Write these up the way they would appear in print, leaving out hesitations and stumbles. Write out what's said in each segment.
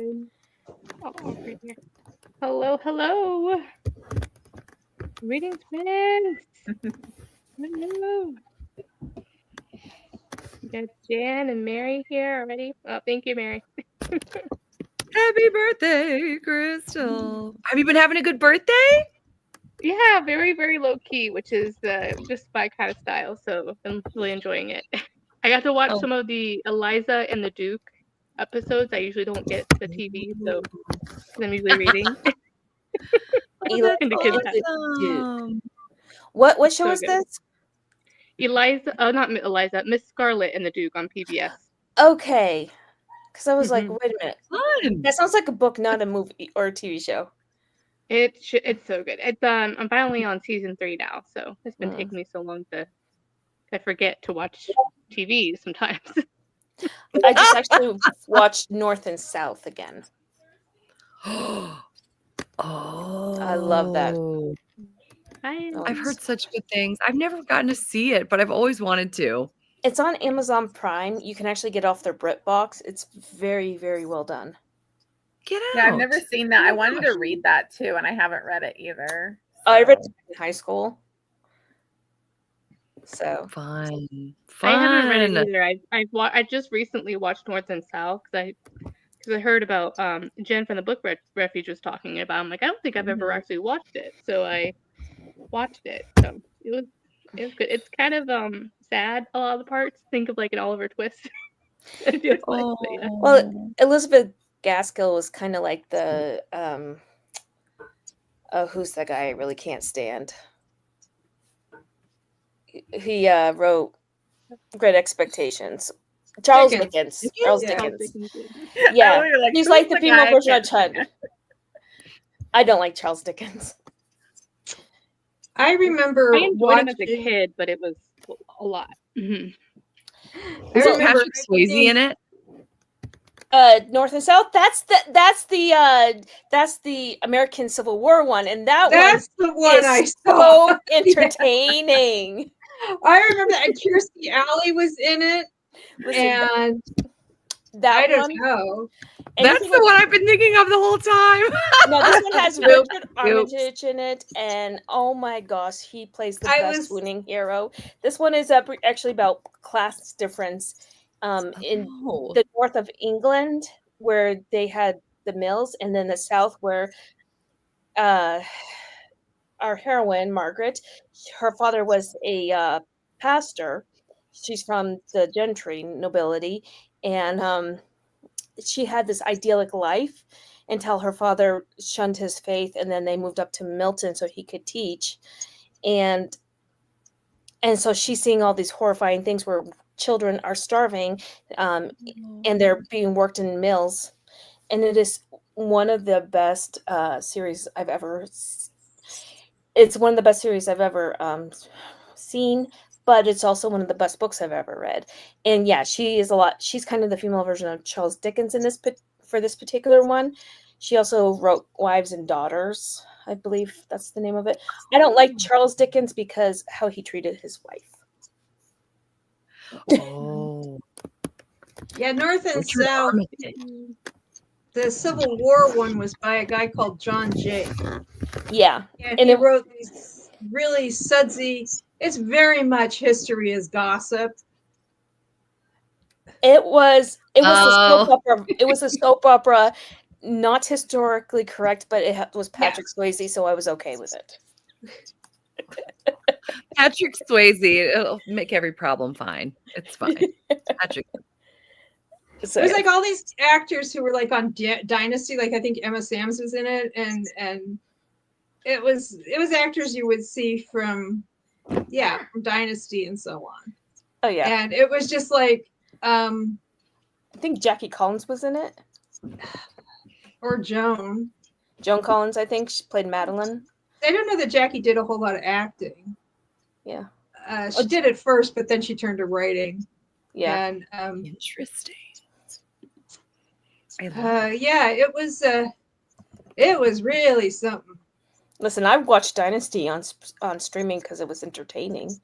fine. Oh, right here. Hello, hello. Reading twins. Hello. We got Jan and Mary here already. Oh, thank you, Mary. Happy birthday, Crystal. Have you been having a good birthday? Yeah, very, very low key, which is just my kind of style. So I'm really enjoying it. I got to watch some of the Eliza and the Duke episodes. I usually don't get the TV, so I'm usually reading. Eli- And the kids have Awesome. What It's show so is good. this? Eliza, not Eliza, Miss Scarlet and the Duke on PBS. Okay, because I was like, Mhm. wait a minute, Fun. that sounds like a book, not a movie or a TV show. It's so good. It's I'm finally on season 3 now, so it's been Mm. taking me so long to I forget to watch TV sometimes. I just actually watched North and South again. Oh, I love that. I've heard such good things. I've never gotten to see it, but I've always wanted to. It's on Amazon Prime. You can actually get off their BritBox. It's very, very well done. Get out. Yeah, I've never seen that. I wanted to read that too, and I haven't read it either. I read it in high school. So fun. I haven't read it either. I just recently watched North and South because I heard about Jen from the Book Refuge was talking about. I'm like, I don't think I've ever actually watched it, so I watched it. So it was good. It's kind of sad a lot of the parts. Think of like an Oliver Twist. I feel like, but yeah. Well, Elizabeth Gaskell was kind of like the who's that guy I really can't stand? He wrote Great Expectations. Charles Dickens. Charles Dickens. Yeah, he's like the female version of Chud. I don't like Charles Dickens. I remember I enjoyed him as a kid, but it was a lot. Mm-hmm. Is Patrick Swayze in it? North and South. That's the American Civil War one, and that's the one I saw. So entertaining. I remember that. And Kirstie Alley was in it, and that I don't know. That's the one I've been thinking of the whole time. No, this one has Richard Armitage in it, and oh my gosh, he plays the best swooning hero. This one is actually about class difference in the north of England, where they had the mills, and then the south, where our heroine, Margaret, her father was a pastor. She's from the gentry nobility, and she had this idyllic life until her father shunned his faith, and then they moved up to Milton so he could teach. And so she's seeing all these horrifying things where children are starving and they're being worked in mills. And it is one of the best series I've ever seen, but it's also one of the best books I've ever read. And yeah, she's kind of the female version of Charles Dickens for this particular one. She also wrote Wives and Daughters. I believe that's the name of it. I don't like Charles Dickens because how he treated his wife. Oh. Yeah, North and South. The Civil War one was by a guy called John Jay. Yeah. And he wrote these really sudsy. It's very much history is gossip. It was a soap opera. It was a soap opera, not historically correct, but it was Patrick Swayze, so I was okay with it. Patrick Swayze, it'll make every problem fine. It's fine. Patrick. So, it was like all these actors who were like on Dynasty, like I think Emma Samms was in it, and it was actors you would see from Dynasty and so on. Oh yeah, and it was just like I think Jackie Collins was in it, or Joan Collins. I think she played Madeline. I don't know that Jackie did a whole lot of acting. Yeah, she did it first, but then she turned to writing. Yeah, and interesting. It was really something. Listen, I watched Dynasty on streaming because it was entertaining.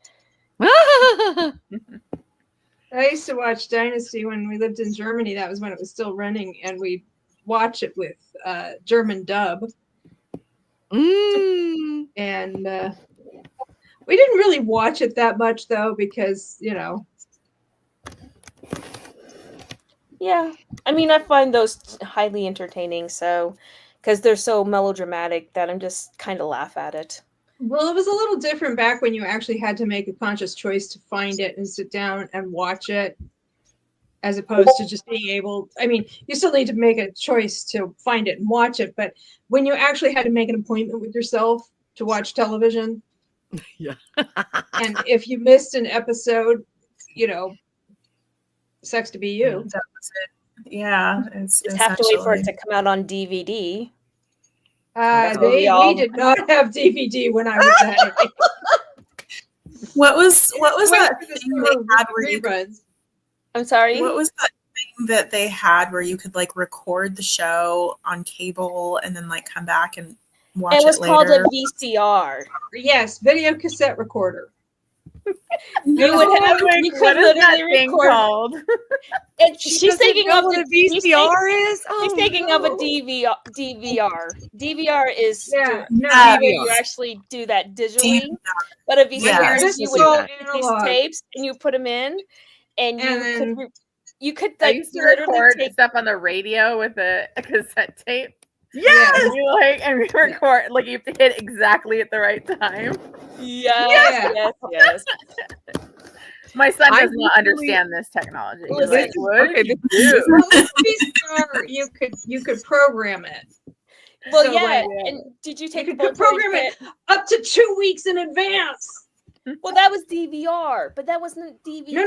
I used to watch Dynasty when we lived in Germany. That was when it was still running, and we watch it with German dub. Mm. And we didn't really watch it that much, though, because, Yeah. I mean, I find those highly entertaining, so because they're so melodramatic that I'm just kind of laugh at it. Well, it was a little different back when you actually had to make a conscious choice to find it and sit down and watch it, as opposed to just being able. I mean, you still need to make a choice to find it and watch it, but when you actually had to make an appointment with yourself to watch television, Yeah. and if you missed an episode, sucks to be you. That was it. Yeah, it's Just have to wait for it essentially. to come out on DVD. We did not have DVD when I was that age. What was that Wait for the thing summer they had where you reruns. I'm sorry? What was that thing that they had where you could like record the show on cable and then like come back and watch It was it later? called a VCR. Yes, video cassette recorder. You would have Like, you could what is that literally thing record. called? And she's thinking of what a the she's VCR is. She's thinking of a DVR. DVR is No. where you actually do that digitally, but a VCR Yeah. is you would Digital take these analog. tapes and you put them in, and you could I like used to literally record take. stuff on the radio with a cassette tape. Yes. And you record, like you have to hit exactly at the right time. Yes. My son I does not recently- understand this technology. He's Listen, like, what okay, did you do? Well, VCR, you could program it. Well, So, yeah. like, And did you take you the could bolt program it up to 2 weeks in advance. Well, that was DVR, but that wasn't DVD. No.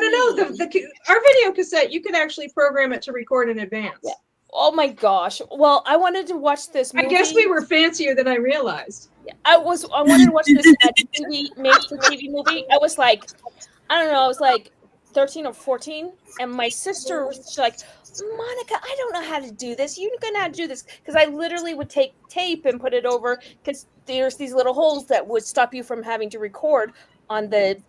Our video cassette, you could actually program it to record in advance. Yeah. Oh my gosh! Well, I wanted to watch this movie. I guess we were fancier than I realized. I wanted to watch this TV made-for-TV movie. I was like, I don't know, I was like 13 or 14, and my sister was like, Monica, I don't know how to do this. You're gonna have to do this, because I literally would take tape and put it over, because there's these little holes that would stop you from having to record on the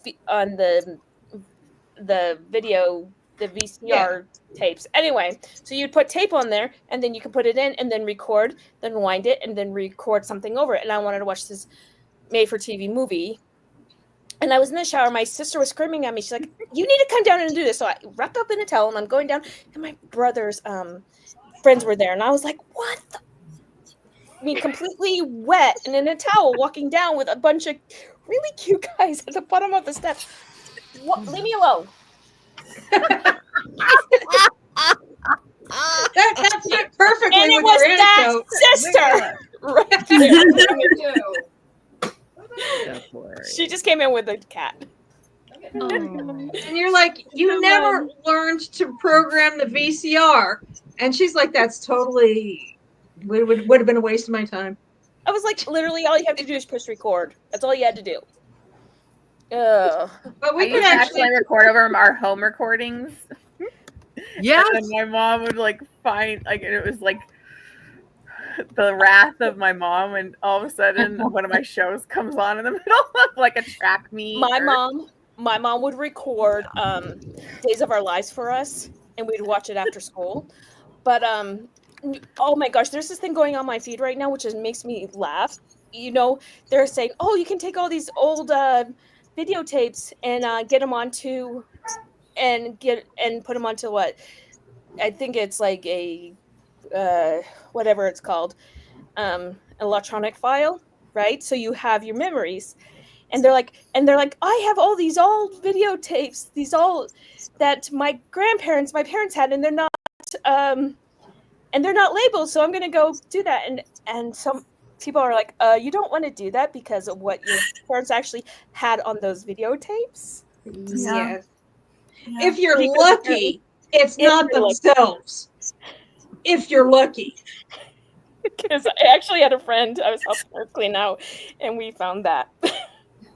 video, the VCR tapes. Anyway, so you'd put tape on there, and then you could put it in, and then record, then wind it, and then record something over it. And I wanted to watch this made-for-TV movie. And I was in the shower. My sister was screaming at me. She's like, "You need to come down and do this." So I wrapped up in a towel, and I'm going down, and my brother's friends were there, and I was like, "What?" I mean, completely wet and in a towel, walking down with a bunch of really cute guys at the bottom of the steps. What? Leave me alone. That fit perfectly And it with was your that anecdote. sister right there. She just came in with a cat. And you're like, you never learned to program the VCR. And she's like, that's totally would have been a waste of my time. I was like, literally, all you have to do is push record. That's all you had to do. Ugh. But I we used could to actually record over our home recordings. Yes. And then my mom would like find like, and it was like the wrath of my mom, and all of a sudden one of my shows comes on in the middle of like a track meet. My mom would record Days of Our Lives for us, and we'd watch it after school. But oh my gosh, there's this thing going on my feed right now, which makes me laugh. You know, they're saying, "Oh, you can take all these old videotapes and get them onto and put them onto what I think it's like a whatever it's called, electronic file, right? So you have your memories." And they're like, I have all these old videotapes, these all that my parents had, and they're not labeled. So I'm gonna go do that. And some people are like, you don't want to do that because of what your parents actually had on those videotapes. Yeah. Yes. If you're lucky, it's not themselves. If you're lucky. Because I actually had a friend I was helping her clean out, and we found that.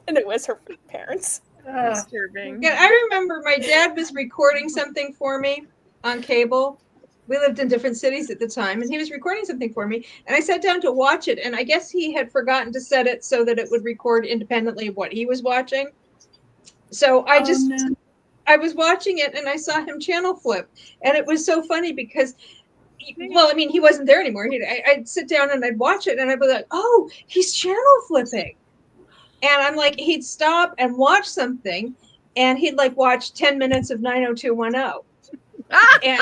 And it was her parents. Disturbing. Yeah, I remember my dad was recording something for me on cable. We lived in different cities at the time, and he was recording something for me, and I sat down to watch it, and I guess he had forgotten to set it so that it would record independently of what he was watching. So I was watching it, and I saw him channel flip, and it was so funny because well, I mean, he wasn't there anymore. I'd sit down and I'd watch it, and I'd be like, "Oh, he's channel flipping," and I'm like, he'd stop and watch something, and he'd like watch 10 minutes of 90210. And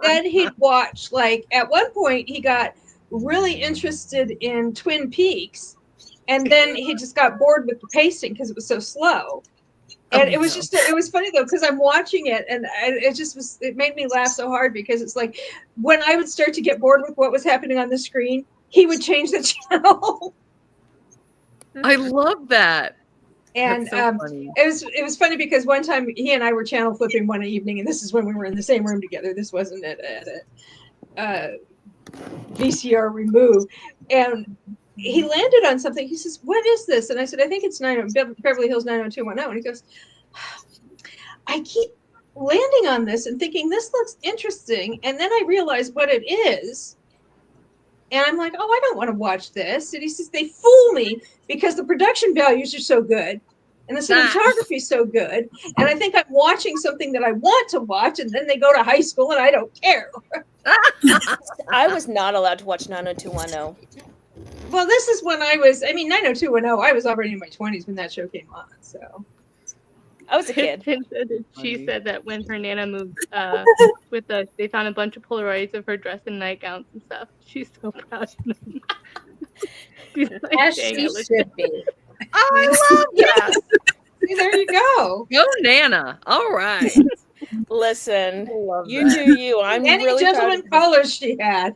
then he'd watch, like, at one point he got really interested in Twin Peaks, and then he just got bored with the pacing because it was so slow. And it was just, it was funny though, because I'm watching it, and it made me laugh so hard, because it's like, when I would start to get bored with what was happening on the screen, he would change the channel. I love that. And it was funny because one time he and I were channel flipping one evening, and this is when we were in the same room together. This wasn't at a VCR remove, and he landed on something. He says, "What is this?" And I said, "I think it's Beverly Hills 90210." And he goes, "I keep landing on this and thinking this looks interesting, and then I realize what it is." And I'm like, "Oh, I don't want to watch this." And he says, "They fool me because the production values are so good and the cinematography is so good. And I think I'm watching something that I want to watch, and then they go to high school and I don't care." I was not allowed to watch 90210. Well, this is when 90210, I was already in my 20s when that show came on. So I was a kid. She said that when her Nana moved with us, they found a bunch of Polaroids of her dressed in nightgowns and stuff. She's so proud of them. She's like, As she should be. I love that. There you go. Go Nana. All right. Listen, you do you. I'm Any really gentleman colors she had.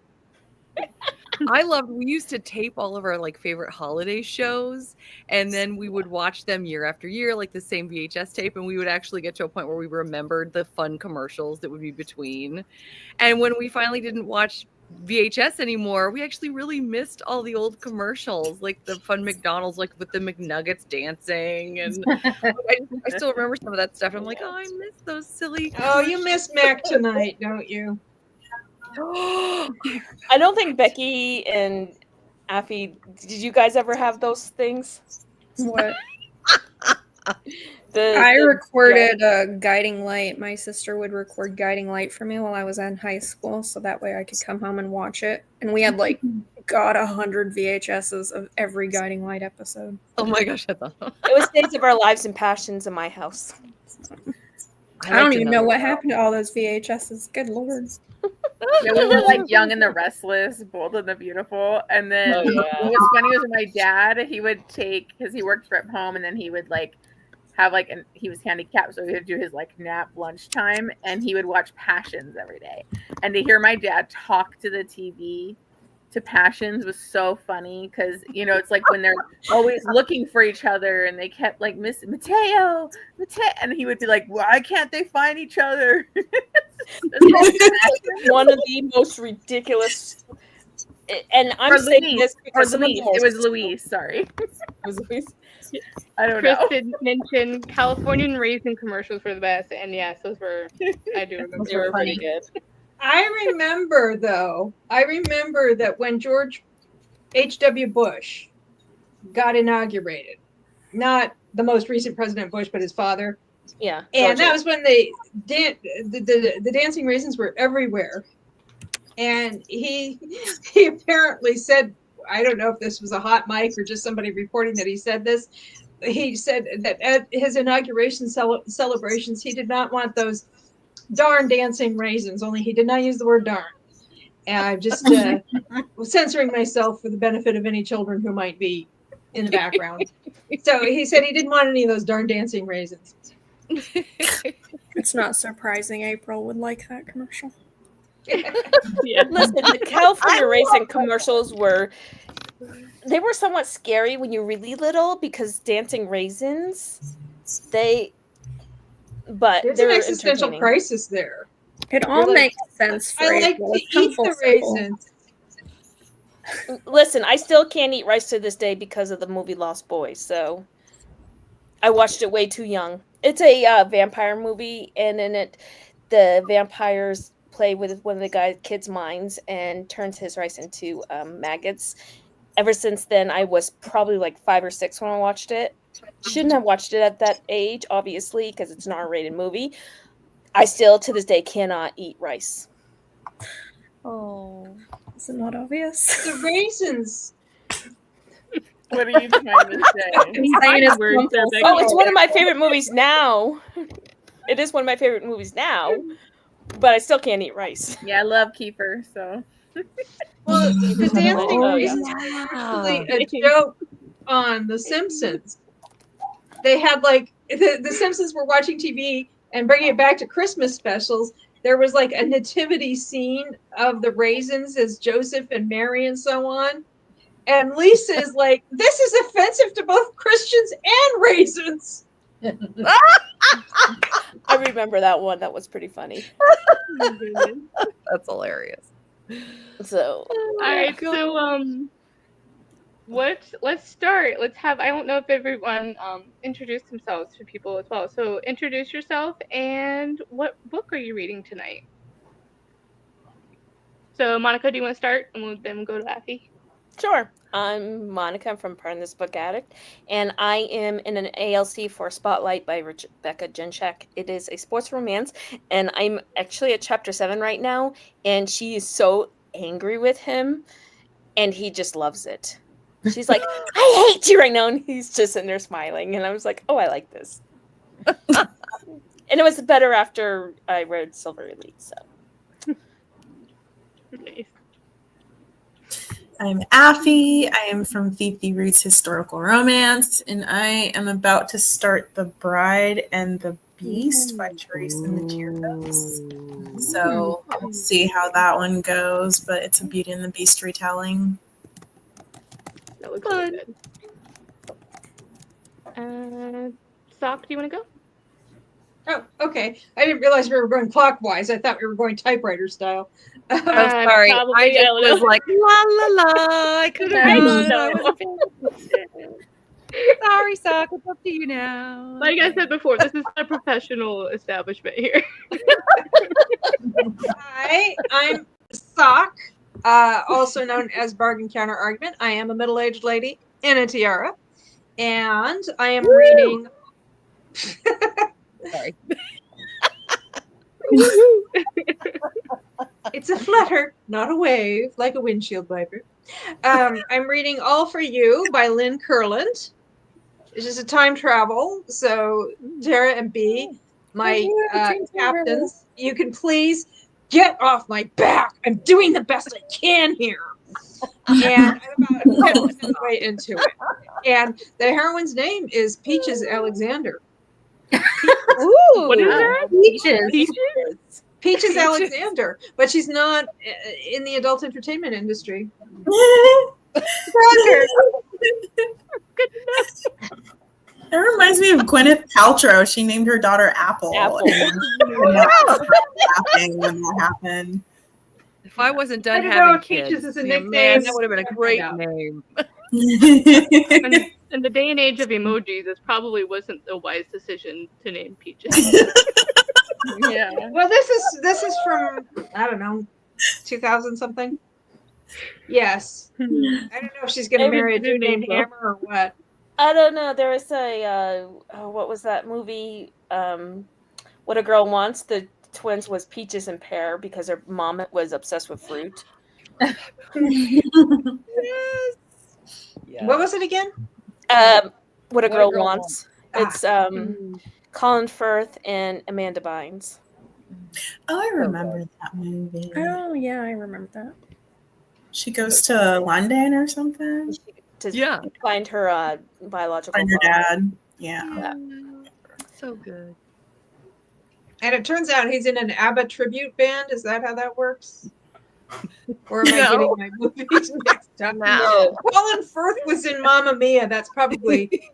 We used to tape all of our like favorite holiday shows, and then we would watch them year after year, like the same VHS tape, and we would actually get to a point where we remembered the fun commercials that would be between. And when we finally didn't watch VHS anymore, we actually really missed all the old commercials, like the fun McDonald's, like with the McNuggets dancing, and I still remember some of that stuff. I'm like, oh, I miss those silly. Oh, you miss Mac tonight, don't you? I don't think Becky and Affy, did you guys ever have those things? What? I recorded a Guiding Light. My sister would record Guiding Light for me while I was in high school, so that way I could come home and watch it. And we had 100 VHSs of every Guiding Light episode. Oh my gosh, I thought It was Days of Our Lives and Passions in my house. I don't even know what happened to all those VHSs. Good lord. Yeah, we were like Young and the Restless, Bold and the Beautiful, and then what was funny was my dad, he would take, because he worked from home, and then he would have he was handicapped, so he would do his nap lunchtime, and he would watch Passions every day. And to hear my dad talk to the TV to Passions was so funny, because it's like when they're always looking for each other, and they kept Miss Mateo, and he would be like, why can't they find each other? One of the most ridiculous, and I'm saying this because it was Louise. Sorry, it was Louise. I don't know. Chris did mention Californian raisin commercials were the best, and yes, those were. I do remember. They were pretty good. I remember that when George H.W. Bush got inaugurated, not the most recent President Bush, but his father. Yeah. And that was when the dancing raisins were everywhere. And he apparently said, I don't know if this was a hot mic or just somebody reporting that he said this. He said that at his inauguration celebrations, he did not want those darn dancing raisins, only he did not use the word darn. And I'm just censoring myself for the benefit of any children who might be in the background. So he said he didn't want any of those darn dancing raisins. It's not surprising April would like that commercial. Yeah. Listen, the California raisin commercials were somewhat scary when you're really little, because dancing raisins, there's an existential crisis there. It all makes sense for I like April. to eat the raisins. Listen, I still can't eat rice to this day because of the movie Lost Boys, so I watched it way too young. It's a vampire movie, and in it, the vampires play with one of the kids' minds and turns his rice into maggots. Ever since then, I was probably 5 or 6 when I watched it. Shouldn't have watched it at that age, obviously, because it's an R-rated movie. I still, to this day, cannot eat rice. Is it not obvious? The raisins. What are you trying to say? Oh, it's one of my favorite movies now. It is one of my favorite movies now, but I still can't eat rice. Yeah, I love kefir, so. Well, the dancing Oh, raisins were actually a joke on The Simpsons. They had like the Simpsons were watching TV and bringing it back to Christmas specials. There was like a nativity scene of the raisins as Joseph and Mary and so on. And Lisa is like, this is offensive to both Christians and raisins. I remember that one. That was pretty funny. That's hilarious. So, all right. So let's start. Let's have. I don't know if everyone introduced themselves to people as well. So introduce yourself and what book are you reading tonight? So Monica, do you want to start, and then we'll go to Affy? Sure. I'm Monica. I'm from This Book Addict, and I am in an ALC for Spotlight by Rebecca Jenchak. It is a sports romance, and I'm actually at chapter 7 right now, and she is so angry with him, and he just loves it. She's like, I hate you right now, and he's just sitting there smiling, and I was like, oh, I like this. And it was better after I read Silver Elite, so. Nice. I'm Affy. I am from Fifi Roots Historical Romance, and I am about to start The Bride and the Beast by Teresa Materos. So we'll see how that one goes, but it's a Beauty and the Beast retelling. That looks really good. Sock, do you want to go? Oh, okay. I didn't realize we were going clockwise. I thought we were going typewriter style. I'm sorry. Probably, I just was like, la la la. I couldn't have Sorry, Sock. It's up to you now. Like I said before, this is a professional establishment here. Hi, I'm Sock, also known as Bargain Counter Argument. I am a middle-aged lady in a tiara, and I am reading. Sorry. It's a flutter, not a wave, like a windshield wiper. I'm reading All for You by Lynn Kurland. It's just a time travel. So Tara and B, my captains, you can please get off my back. I'm doing the best I can here. And I'm about 10% of the way into it. And the heroine's name is Peaches Alexander. Ooh, What is her? Peaches Alexander, but she's not in the adult entertainment industry. That reminds me of Gwyneth Paltrow. She named her daughter Apple. And laughing when that happened. If I wasn't done I don't know having if kids, Peaches is a man, nickname. that would have been a great name. In the day and age of emojis, this probably wasn't a wise decision to name Peaches. Yeah. Well, this is from, I don't know, 2000 something. Yes. I don't know if she's going to marry a dude named Hammer or what. I don't know. There was a what was that movie? What a Girl Wants. The twins was Peaches and Pear because their mom was obsessed with fruit. Yes. What was it again? What a Girl Wants. It's Colin Firth and Amanda Bynes. Oh, I remember that movie. Oh, yeah, I remember that. She goes to London or something? To find her biological Find her father. dad. Yeah. So good. And it turns out he's in an ABBA tribute band. Is that how that works? Or am I getting my movies mixed up? No. Colin Firth was in Mamma Mia. That's probably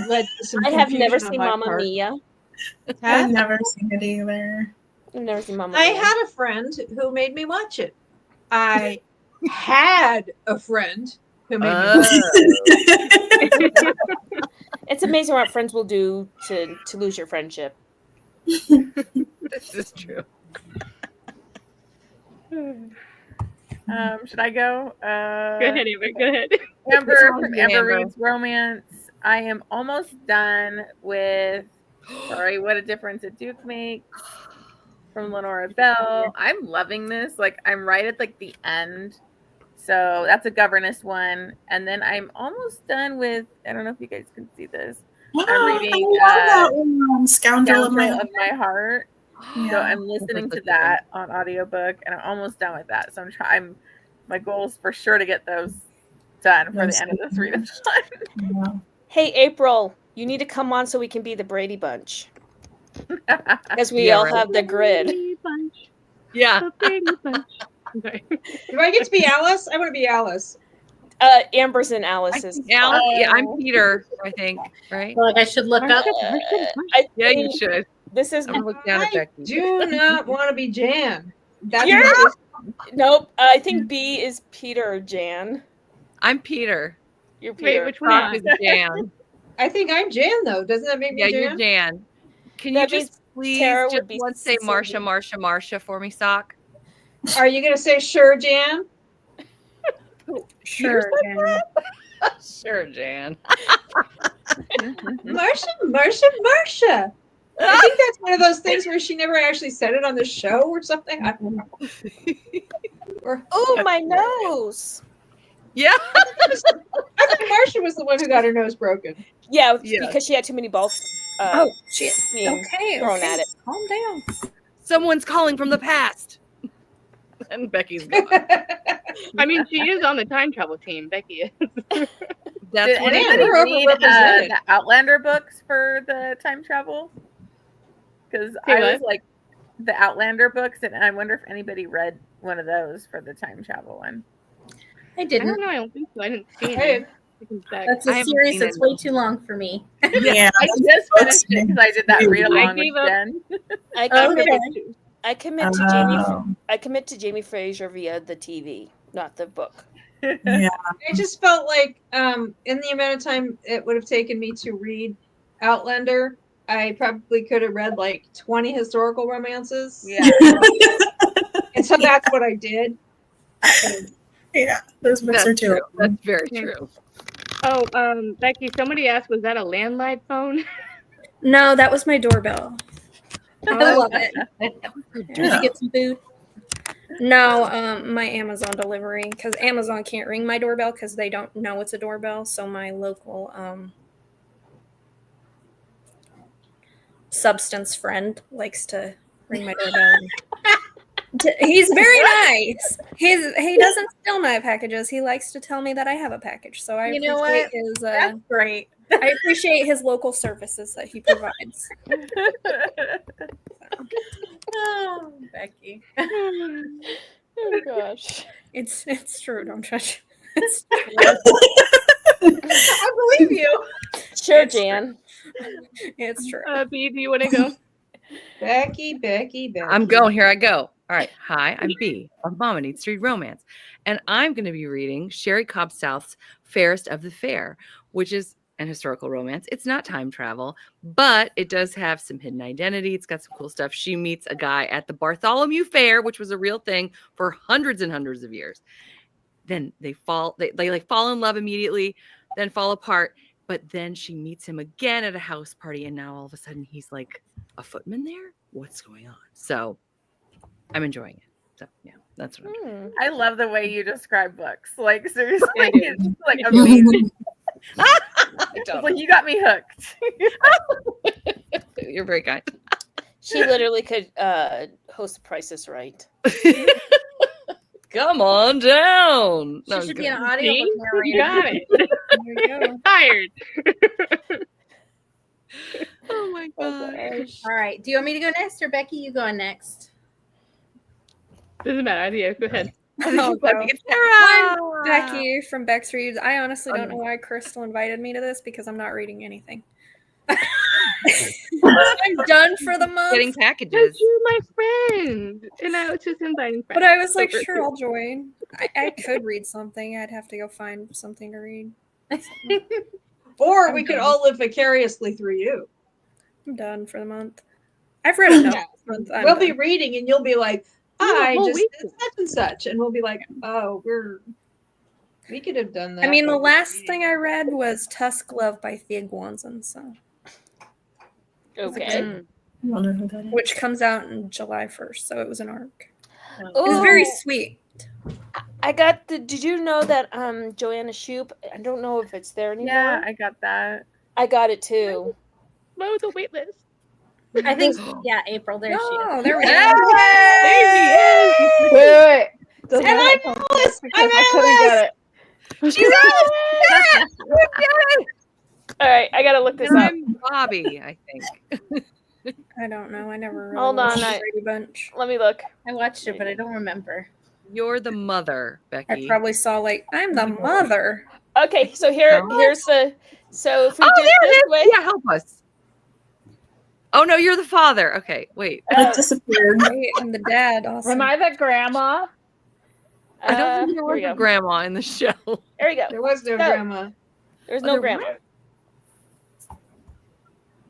led to some I have never confusion on seen my Mamma part. Mia. I've never seen it either. I've never seen Mamma I Mia. had a friend who made me watch it. I had a friend who made me watch it. It's amazing what friends will do to lose your friendship. This is true. Should I go? Go ahead, Amber. Go ahead. Amber from Amber Amber. Reads Romance. I am almost done with. Sorry, what a difference a Duke makes. from Lenora Bell. I'm loving this. Like, I'm right at like the end. So that's a governess one. And then I'm almost done with, I don't know if you guys can see this. I'm reading I love that one. Scoundrel of My Heart. Yeah. So I'm listening to that on audiobook, and I'm almost done with that. So my goal is for sure to get those done for the end of this readathon. Yeah. Hey, April, you need to come on so we can be the Brady Bunch. Because we all have the grid. Brady Bunch. Yeah. The Brady Bunch. Okay. Do I get to be Alice? I want to be Alice. Amber's and Alice's. Alice? Yeah, I'm Peter, I think, right? Like I should look up. Yeah, you should. This is. I'm gonna look down at Becky. Do not want to be Jan. That's Nope. I think B is Peter or Jan. I'm Peter. You're Peter. Wait, which one is Jan? I think I'm Jan, though. Doesn't that make me Jan? Yeah, you're Jan. Can That you means just please Tara just would be once say Sylvia. Marsha for me, Sock? Are you going to say sure, Jan? Sure, Jan. Sure, Jan. Marsha. I think that's one of those things where she never actually said it on the show or something. I don't know. Oh, my nose. Yeah. I think Marsha was the one who got her nose broken. Yeah, because she had too many balls. Oh, shit. being thrown at it. Calm down. Someone's calling from the past. And Becky's gone. I mean, she is on the time travel team. Becky is. That's Did what anybody we're read overrepresented. the Outlander books for the time travel? Because Say I what? was like, the Outlander books, and I wonder if anybody read one of those for the time travel one. I I didn't. don't know. I don't think so. I didn't see Hey, it. That's I a haven't series seen that's it. way too long for me. Yeah. I just finished it because I did that read along gave with up. Jen. I commit to Jamie. I commit to Jamie Fraser via the TV, not the book. Yeah. I just felt like in the amount of time it would have taken me to read Outlander, I probably could have read like 20 historical romances. Yeah. And so that's what I did. Yeah. Those books are too. That's very true. Oh, Becky, somebody asked, was that a landline phone? No, that was my doorbell. I love it. Did you get some food? No, my Amazon delivery, because Amazon can't ring my doorbell because they don't know it's a doorbell. So my local substance friend likes to ring my doorbell. He's very nice. He doesn't steal my packages. He likes to tell me that I have a package. So I You know appreciate what? his. That's great. I appreciate his local services that he provides. Oh, Becky. Oh gosh. It's true. Don't judge. I believe you. Sure, Jan. It's true. B, do you want to go? Becky. I'm going. Here I go. All right. Hi, I'm B of Mama Needs to Read Romance. And I'm going to be reading Sherry Cobb South's Fairest of the Fair, which is an historical romance. It's not time travel, but it does have some hidden identity. It's got some cool stuff. She meets a guy at the Bartholomew Fair, which was a real thing for hundreds and hundreds of years. Then they fall in love immediately, then fall apart. But then she meets him again at a house party, and now all of a sudden he's like a footman there. What's going on? So I'm enjoying it. So yeah, that's what I'm doing. I love the way you describe books. Like, seriously, it's just, like amazing. It's like, you got me hooked. You're very kind. She literally could host The Price is Right. Come on down. She should be an See? audiobook You narrator. got it. There you go. Tired. Oh my gosh. All right. Do you want me to go next or Becky? You going next? Doesn't matter. Yeah, go ahead. Oh, Becky, I'm Becky from Bex Reads. I honestly don't know why Crystal invited me to this because I'm not reading anything. I'm done for the month. Getting Because packages. you're my friend. And I was just inviting friends. But I was like, over sure, to- I'll join. I could read something. I'd have to go find something to read. Or we could all live vicariously through you. I'm done for the month. I've read enough Yeah. this month. I'm We'll done. be reading and you'll be like, Yeah, I whole just week. did such and such. And we'll be like, oh, we could have done that. I mean, the but we're last reading. thing I read was Tusk Love by Thea Guanzon. So Okay. I wonder who that is. which comes out in July 1st, so it was an arc. Oh, It was very sweet. I got the. Did you know that Joanna Shoop? I don't know if it's there anymore. Yeah, I got that. I got it too. Low the wait list. I think, yeah, April. There she is. Oh, there we go. There he is. Wait. And I'm Alice. I'm I couldn't get it. She's Alice! All right, I gotta look this And up. I'm Bobby, I think. I don't know. I never really Hold on, watched I- the Brady Bunch. Let me look. I watched it, but I don't remember. You're the mother, I Becky. probably saw like I'm the mother. Okay, so here's the. So if we Oh, do there it this it is. way, Yeah, help us. Oh no, you're the father. Okay, wait. It disappeared. Wait, I'm the dad. Awesome. Am I the grandma? I don't think there here was we a go. grandma in the show. There we go. There was no No. grandma. There's Oh, no there grandma.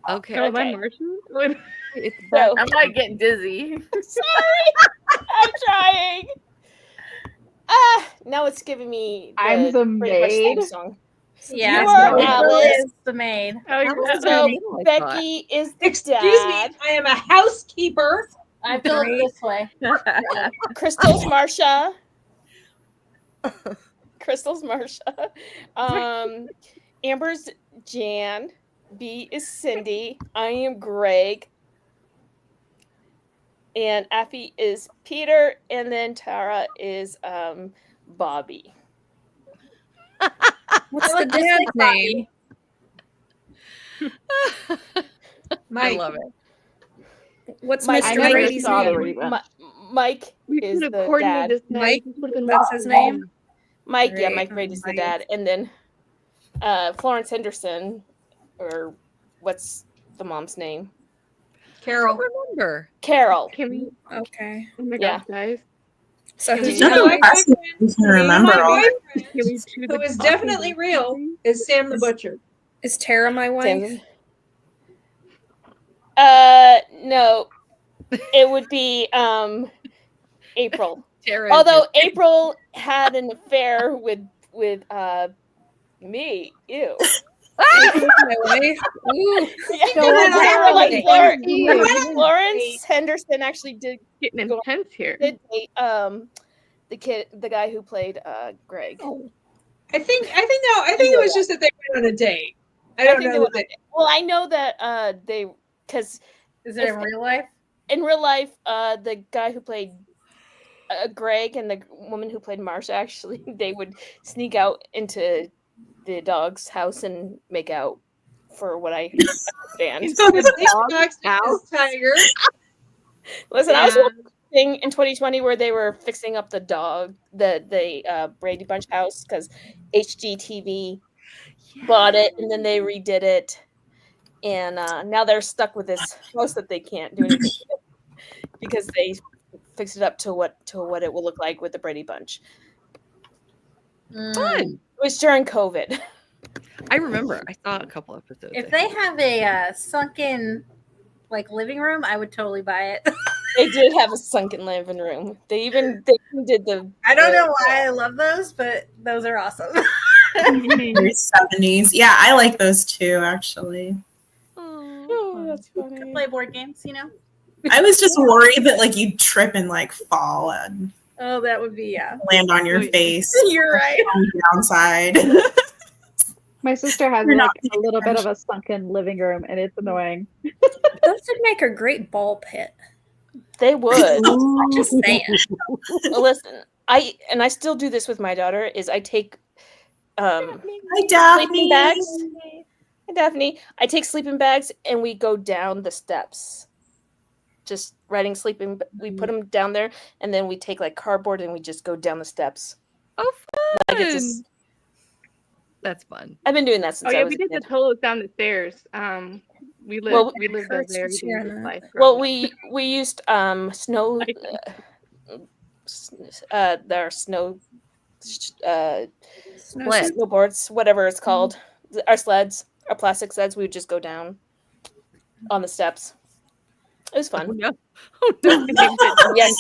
Okay. Oh, am I Okay. Martian? It's So I'm like getting dizzy. sorry, I'm trying. Now it's giving me. I'm the Brady Bunch theme maid. song. Yeah, You so are April Alice. is the maid. Oh, you're Alice So is the maid, I thought. Becky is the Excuse dad. me, I am a housekeeper. I feel Great. this way. Crystal's Marsha. Crystal's Marsha. Amber's Jan. B is Cindy. I am Greg. And Effie is Peter. And then Tara is Bobby. What's I the look just dad's like Bobby. name? I Mike. love it. What's Mike- I Mr. never Brady's saw the name? rerun. Mike We is could the have coordinated dad. this. Mike? Mike. That's his name? Mike, yeah, Great. Mike Brady's the Mike. dad. And then Florence Henderson, or what's the mom's name? Carol. Remember. Carol. Can we? Okay. Oh my Yeah. gosh, guys. So Can who's we- It's your my impressive you can remember my all that. boyfriend, Can we do the who is talking definitely real, is Sam the Butcher. Is Tara my wife? No. It would be April. Tara Although is- April had an affair with me. Ew. my wife? Ooh. Yeah, Go on, they were like Tara. Florence Henderson actually did Getting Go- intense here. date the guy who played Greg. Oh, I think it was just that they went on a date. I don't think they know went that they, Well, I know that they because Is it in real life? in real life, the guy who played Greg and the woman who played Marsha actually they would sneak out into the dog's house and make out, for what I understand. so the big box is Tiger. Listen, I was watching in 2020 where they were fixing up the dog, the Brady Bunch house, because HGTV bought it and then they redid it, and now they're stuck with this house that they can't do anything with because they fixed it up to what it will look like with the Brady Bunch. Fun. It was during COVID. I remember. I saw a couple episodes. If they have a sunken like living room, I would totally buy it. They did have a sunken living room. They even did the. I don't know why I love those, but those are awesome. Very 70s. Yeah, I like those too, actually. Oh, that's funny. Play board games, you know. I was just worried that like you'd trip and like fall and Oh, that would be land on your face You're right. on the downside. My sister has You're like not a little bit of a sunken living room, and it's annoying. those would make a great ball pit. They would. Just saying. Well, listen, I still do this with my daughter. Is I take Hi, sleeping Daphne. bags. Hi, Daphne. I take sleeping bags and we go down the steps. Just writing sleeping. We put them down there, and then we take like cardboard and we just go down the steps. Oh, Like it's fun. just, That's fun. I've been doing that since Oh yeah, I was we a did the kid. toes down the stairs. We lived Well, we lived a hurts very to hear dangerous that. life. Well, growing we used snow their snow Sled. snowboards, whatever it's called. Our sleds, our plastic sleds, we would just go down on the steps. It was Oh fun. no. Oh no. Yes.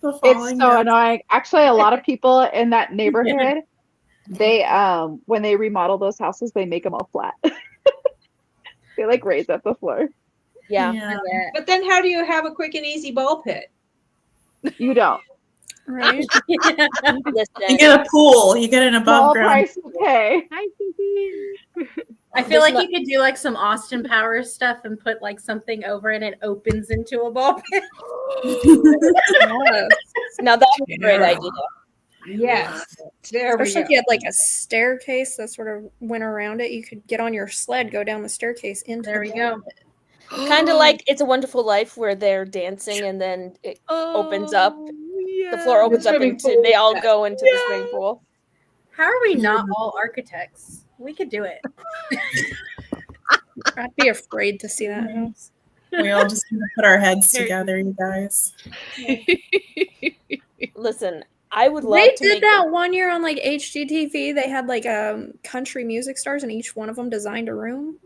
The It's falling so down. annoying. Actually, a lot of people in that neighborhood, they when they remodel those houses, they make them all flat. They like raise up the floor. Yeah. But then how do you have a quick and easy ball pit? You don't. Right. You Listen, get a pool. You get an above Small ground. price to pay. Hi, Kiki. I feel like you could do like some Austin Powers stuff and put like something over it and it opens into a ball pit. now that's a great idea. Yes. There we Especially go. if you had like a staircase that sort of went around it, you could get on your sled, go down the staircase into. There we go. Kind of like It's a Wonderful Life, where they're dancing and then it opens up. The floor opens up into. They all go into the swimming pool. How are we not all architects? We could do it. I'd be afraid to see that house. We all just need to put our heads together, you guys. Listen, I would love They to did make that one year on like HGTV. They had like country music stars, and each one of them designed a room.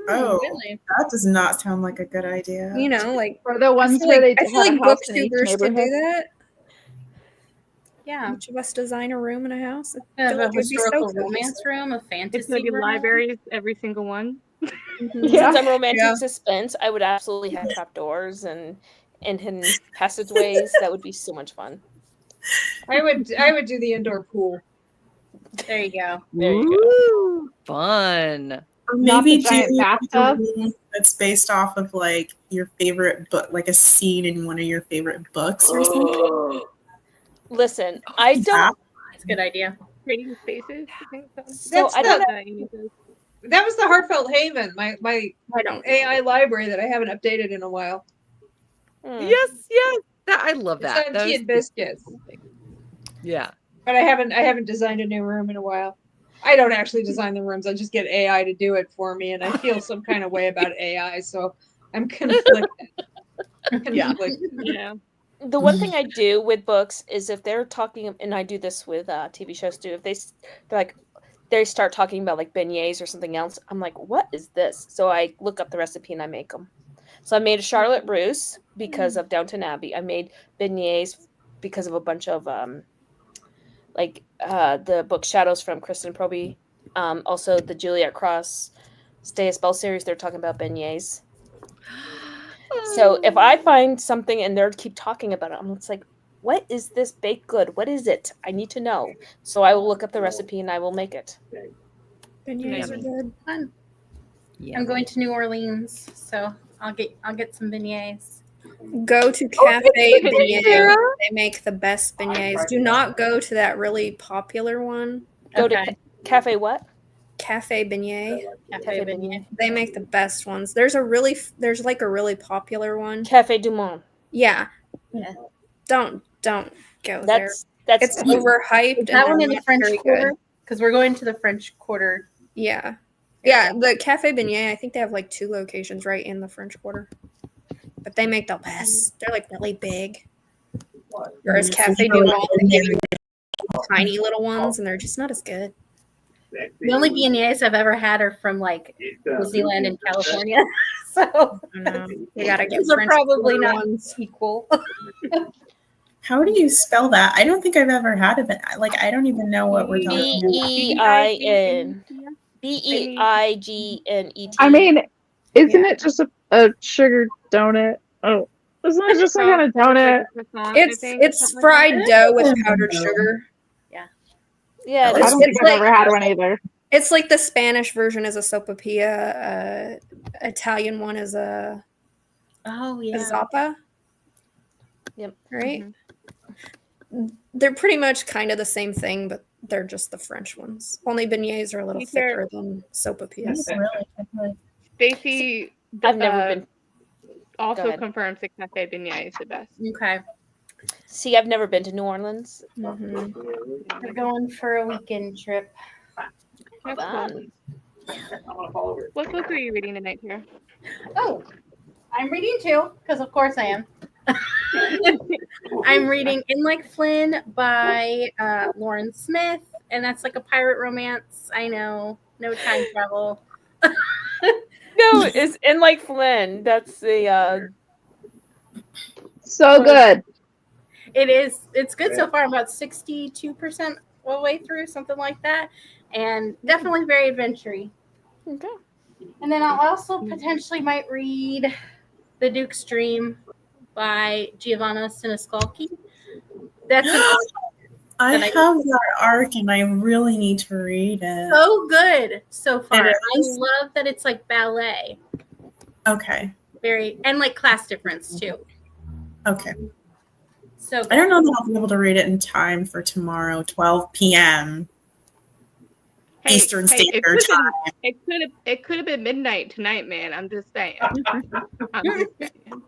Oh, really? that does not sound like a good idea. You know, like Or the ones I feel where like, they I feel had like a house in each booktubers could do neighborhood. that. Yeah. Each of us design a room in a house. I Have feel a like it would be so historical cool. romance room, a It's fantasy gonna be room. libraries, every single one. Since I'm romantic Yeah. suspense, I would absolutely have trapdoors and hidden passageways. That would be so much fun. I would do the indoor pool. There you go. There you go. Fun. Or Not maybe the giant do like a bathtub. room that's based off of like your favorite book, like a scene in one of your favorite books or something. Listen, I don't. That's a good idea. Trading spaces. I think so. So That's I don't. That was the Heartfelt Haven, my I don't. AI library that I haven't updated in a while. Yes. I love that. It's on That Tea was and Biscuits, yeah. but I haven't designed a new room in a while. I don't actually design the rooms. I just get AI to do it for me, and I feel some kind of way about AI, so I'm conflicted. Yeah. Yeah. The one thing I do with books is if they're talking, and I do this with TV shows too. If they start talking about like beignets or something else, I'm like, what is this? So I look up the recipe and I make them. So I made a Charlotte Russe because of Downton Abbey. I made beignets because of a bunch of the book Shadows from Kristen Proby. Also the Juliet Cross Stay a Spell series. They're talking about beignets. So if I find something and they keep talking about it, I'm just like, what is this baked good? What is it? I need to know. So I will look up the recipe and I will make it. Beignets are good. Fun. Yeah. I'm going to New Orleans, so I'll get some beignets. Go to Cafe Beignet. They make the best beignets. Do not go to that really popular one. Go to Cafe what? Cafe Beignet. Cafe beignet. They make the best ones. There's like a really popular one. Cafe du Monde. Yeah. Yeah. Don't go That's It's overhyped. That one and in they're the French very Quarter? good. Because we're going to the French Quarter. Yeah. Yeah, the Cafe Beignet, I think they have like 2 locations right in the French Quarter. But they make the best. They're like really big. Whereas Cafe Du Monde, they give you tiny little ones and they're just not as good. The only beignets I've ever had are from like Disneyland in California. So You gotta get those are French probably Quarter not ones. equal. How do you spell that? I don't think I've ever had it. Like, I don't even know what we're talking about. BEIGNET. I mean, isn't it just a sugar donut? Oh, isn't it just some kind of donut? It's fried dough with powdered sugar. Yeah, I don't think I've ever had one either. It's like the Spanish version is a sopapilla. Italian one is a zapa. Yep. Right? They're pretty much kind of the same thing, but they're just the French ones. Only beignets are a little thicker than sopapillas. Stacy, I've never been. Also confirms the Cafe Beignet is the best. Okay. See, I've never been to New Orleans. We're going for a weekend trip. Fun. What book are you reading tonight, Tara? Oh, I'm reading too, because of course I am. I'm reading In Like Flynn by Lauren Smith, and that's like a pirate romance. I know, no time travel. No, it's In Like Flynn. That's the So good. It is. It's good so far. I'm about 62% the way through, something like that, and definitely very adventure-y. Okay. And then I'll also potentially might read The Duke's Dream by Giovanna Siniscalchi. That's an I have that arc and I really need to read it. So good so far. I love that it's like ballet. Okay. And like class difference too. Okay. So good. I don't know that I'll be able to read it in time for tomorrow, 12 p.m. Eastern Standard Time. It could have been midnight tonight, man. I'm just saying. I'm just saying.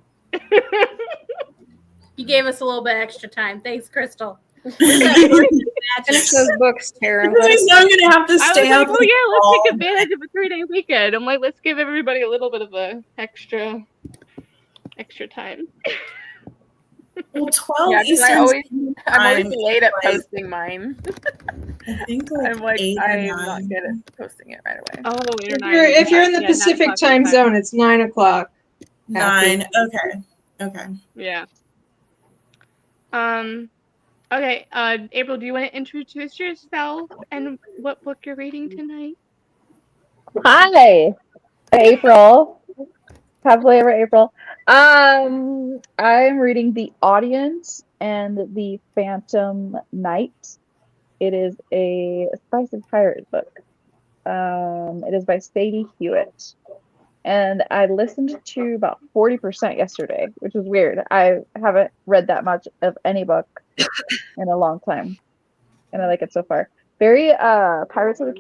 You gave us a little bit extra time. Thanks, Crystal. Finish those books, Tara. I'm gonna have to stay up. Oh yeah, let's take advantage of a 3-day weekend. I'm like, let's give everybody a little bit of a extra time. Well, 12 Eastern. I'm always late at posting mine. I think I'm like, I'm not good at posting it right away. Oh, if you're in the Pacific time zone, it's 9 o'clock. 9. Okay. Yeah. Okay. April, do you want to introduce yourself and what book you're reading tonight? Hi, April. Happily ever April. I'm reading The Audience and The Phantom Knight. It is a spicy pirate book. It is by Sadie Hewitt. And I listened to about 40% yesterday, which is weird. I haven't read that much of any book in a long time. And I like it so far. Very Pirates of the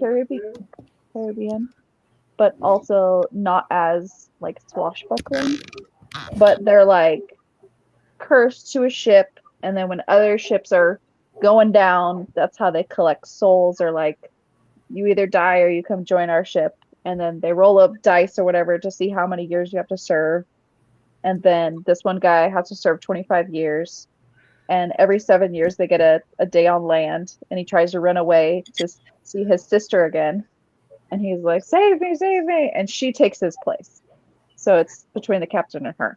Caribbean, but also not as like swashbuckling. But they're like cursed to a ship, and then when other ships are going down, that's how they collect souls, or like you either die or you come join our ship. And then they roll up dice or whatever to see how many years you have to serve. And then this one guy has to serve 25 years. And every 7 years they get a day on land. And he tries to run away to see his sister again. And he's like, save me, save me. And she takes his place. So it's between the captain and her.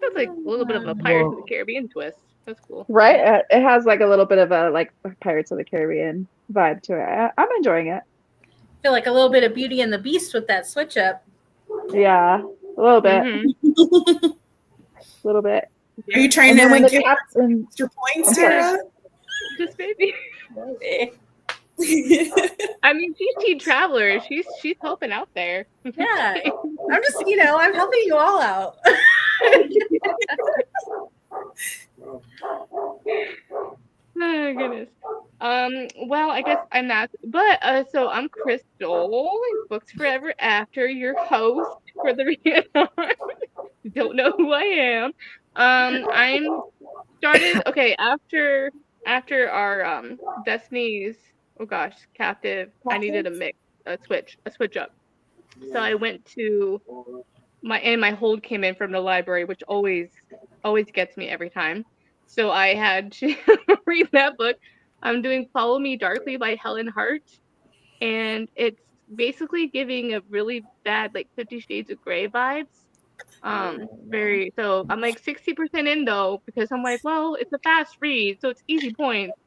That's like a little bit of a Pirates of the Caribbean twist. That's cool. Right? It has like a little bit of a like Pirates of the Caribbean vibe to it. I'm enjoying it. Feel like a little bit of Beauty and the Beast with that switch up. Yeah, a little bit. A little bit. Are you trying to like get extra points, Tara? Just maybe. I mean, she's Teen Traveler. She's helping out there. Yeah, I'm just I'm helping you all out. Oh goodness. Well, I guess I'm not, but so I'm Crystal, Books Forever After, your host for the Readathon. Don't know who I am. I'm started after our Destiny's captive. I needed a switch up. So I went to my hold came in from the library, which always gets me every time. So I had to read that book. I'm doing Follow Me Darkly by Helen Hart, and it's basically giving a really bad like 50 Shades of Grey vibes. So I'm like 60% in though, because I'm like, well, it's a fast read, so it's easy points,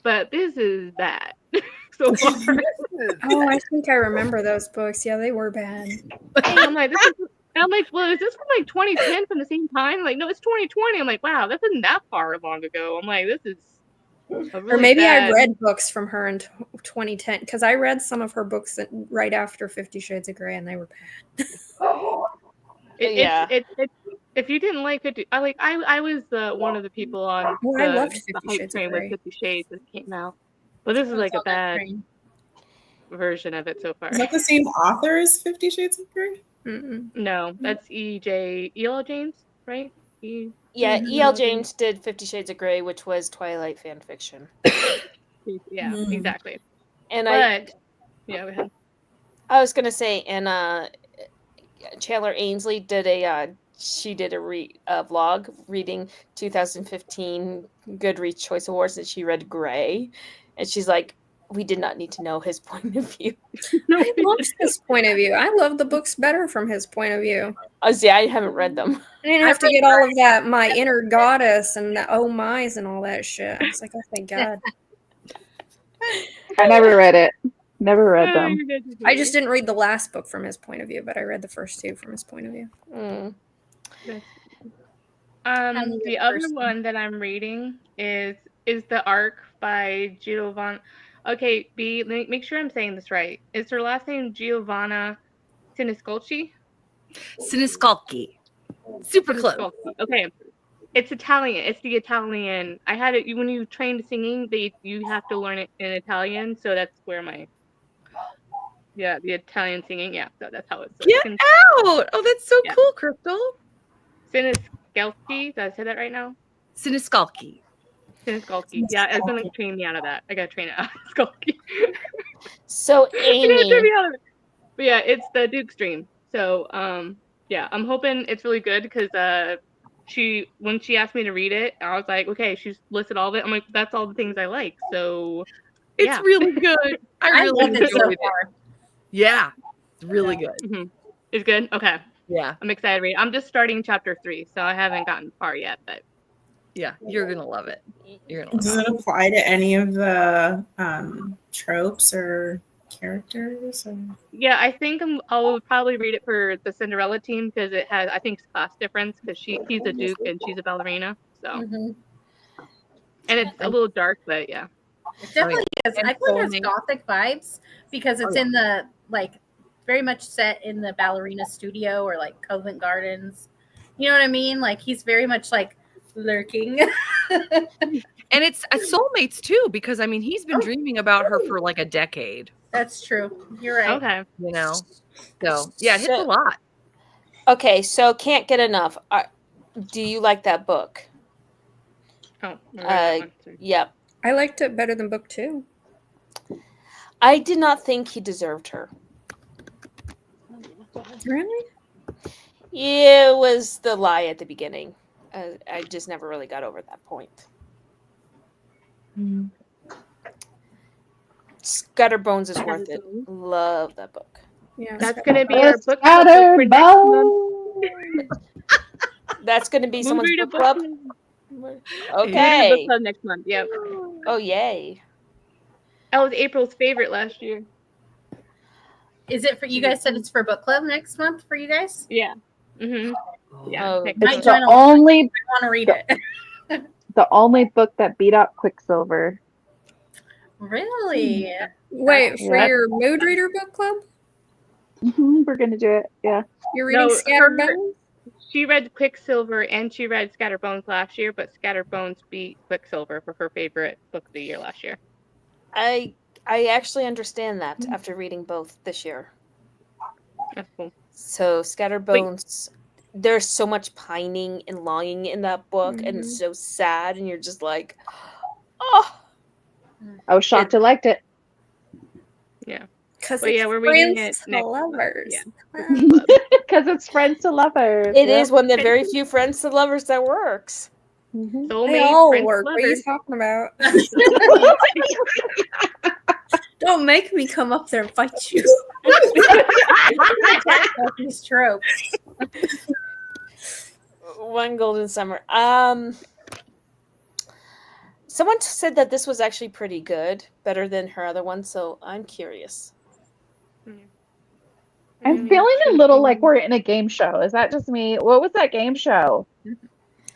but this is bad so far. Oh, I think I remember those books. Yeah, they were bad. I'm like, well, is this from like 2010 from the same time? Like, no, it's 2020. I'm like, wow, that isn't that far long ago. I'm like, this is really or maybe bad. I read books from her in 2010 because I read some of her books right after 50 Shades of Grey, and they were bad. If you didn't like it, I was one of the people on I loved the 50 hype Shades train of with Grey. 50 Shades that came out, but this is like a bad version of it so far. Is that the same author as 50 Shades of Grey? No, that's E.L. James, right? Yeah, E.L. James did 50 Shades of Grey, which was Twilight fan fiction. Yeah, exactly. And go ahead. I was gonna say, and Chandler Ainsley did a vlog reading 2015 Goodreads Choice Awards, and she read Grey, and she's like, we did not need to know his point of view. I love his point of view. I love the books better from his point of view. Oh, see, I haven't read them. I didn't have to get all of that, my inner goddess and the oh my's and all that shit. I was like, oh, thank God. I never read it. Never read them. I just didn't read the last book from his point of view, but I read the first 2 from his point of view. The other one that I'm reading is The Ark by Giovanna. Okay, B, make sure I'm saying this right. Is her last name Giovanna Siniscolci? Siniscolci. Super close. Okay. It's Italian. It's the Italian. I had it when you train singing, you have to learn it in Italian, so that's where the Italian singing, so that's how it's Get out! Oh, that's so cool, Crystal. Siniscolci, did I say that right now? Siniscolci. Siniscolci. Yeah, it's gonna train me out of that. I gotta train it out of Skolky. So Amy. But yeah, it's the Duke's Dream. So yeah, I'm hoping it's really good because when she asked me to read it, I was like, okay, she's listed all of it. I'm like, that's all the things I like. So it's really good. I really enjoyed it. Yeah, it's really good. Mm-hmm. It's good. Okay. Yeah, I'm excited to read. I'm just starting chapter 3, so I haven't gotten far yet, but yeah, you're gonna love it. You're gonna love Does it apply to any of the tropes or characters? Or? Yeah, I think I'll probably read it for the Cinderella team because it has, I think, class difference because he's a duke and she's a ballerina. So, and it's a little dark, but yeah, it definitely is. I feel like it has gothic vibes because it's in the very much set in the ballerina studio or like Covent Gardens. You know what I mean? Like he's very much like lurking. And it's soulmates too, because I mean he's been dreaming about her for like a decade. That's true. You're right. Okay. You know, so yeah, it hits a lot. Okay, so Can't Get Enough. Do you like that book? Oh, yep. I liked it better than book 2. I did not think he deserved her. Really? Yeah, it was the lie at the beginning. I just never really got over that point. Scatterbones is worth it. Love that book. Yeah, that's gonna be our book club for next month. That's gonna be someone's book club. Okay. Book club next month. Yep. Oh yay! That was April's favorite last year. Is it for you guys? Said it's for book club next month for you guys? Yeah. Mm-hmm. Yeah. It's the only. I want to read it. The only book that beat out Quicksilver. Really? Wait, for your mood reader book club? We're gonna do it. Yeah. You're reading Scatterbones? She read Quicksilver and she read Scatterbones last year, but Scatterbones beat Quicksilver for her favorite book of the year last year. I actually understand that after reading both this year. That's cool. So Scatterbones, there's so much pining and longing in that book, and it's so sad, and you're just like, oh. I was shocked I liked it. Yeah. Because we're reading it next lovers. Because it's friends to lovers. It is one of the very few friends to lovers that works. They all work. What are you talking about? Don't make me come up there and fight you. These tropes. One Golden Summer. Someone said that this was actually pretty good, better than her other one, so I'm curious. I'm feeling a little like we're in a game show. Is that just me? What was that game show?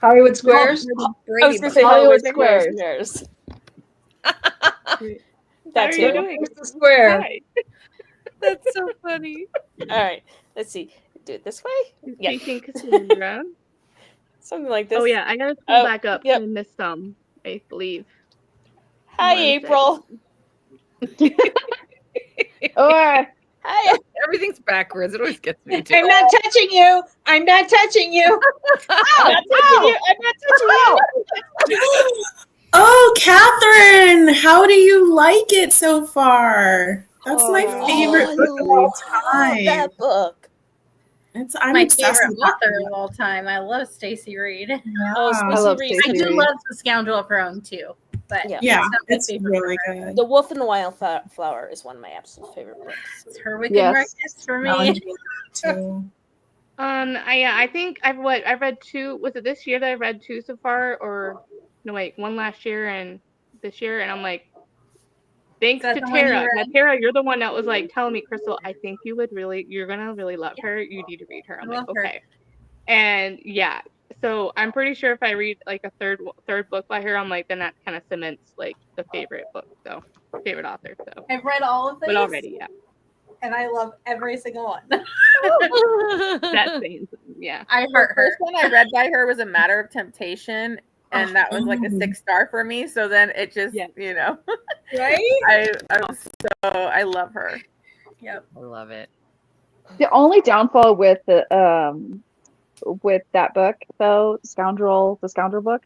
Hollywood Squares? I was going to say Hollywood Squares. That's it. The square. Right. That's so funny. All right, let's see. Do it this way? Yeah. Something like this. Oh, yeah, I gotta pull back up and miss some, I believe. Hi, April. Hi. Everything's backwards. It always gets me too. I'm not touching you. I'm not touching you. I'm not touching you. I'm not touching you. Oh, Catherine, how do you like it so far? That's my favorite book of all time. That book. I'm my obsessed favorite with that author book. of all time. I love Stacey Reid. Yeah. I love Stacey I do Reid. love The Scoundrel of Her Own too. But yeah, it's really good. The Wolf and the Wildflower is one of my absolute favorite books. It's her Wicked Breakfast for me. I think I've read 2. Was it this year that I read 2 so far, or no? Wait, 1 last year and this year, and I'm like, Thanks that to the one you Tara. Now, read? Tara, you're the one that was like telling me, Crystal, I think you're gonna really love her. You need to read her. I'm I like, love her. okay. And yeah, so I'm pretty sure if I read like a third book by her, I'm like, then that kind of cements like the favorite book, so favorite author. So I've read all of these, but already, yeah, and I love every single one. that's saying something. Yeah, I The heart her. first one I read by her was A Matter of Temptation, and that was like a 6-star for me. So then it just, Yeah. you know, Right? I love her. Yep. I love it. The only downfall with that book though, the Scoundrel book,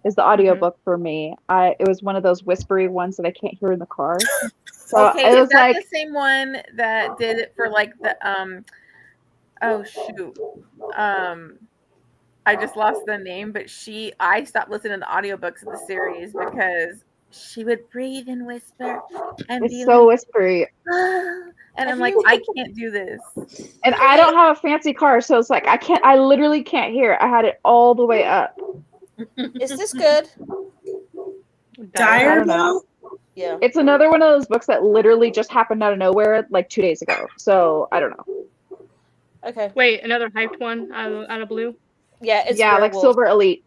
is the audiobook for me. It was one of those whispery ones that I can't hear in the car. So Okay, it is was that like the same one that did it for like the oh shoot. I just lost the name, but I stopped listening to audiobooks of the series because she would breathe and whisper and it's be so like, whispery. and I'm like, I can't do this. And I don't have a fancy car, so it's like I literally can't hear. I had it all the way up. Is this good? I don't know. Yeah. It's another one of those books that literally just happened out of nowhere like 2 days ago. So I don't know. Okay. Wait, another hyped one out of blue. Yeah, it's like Werewolf. Silver Elite.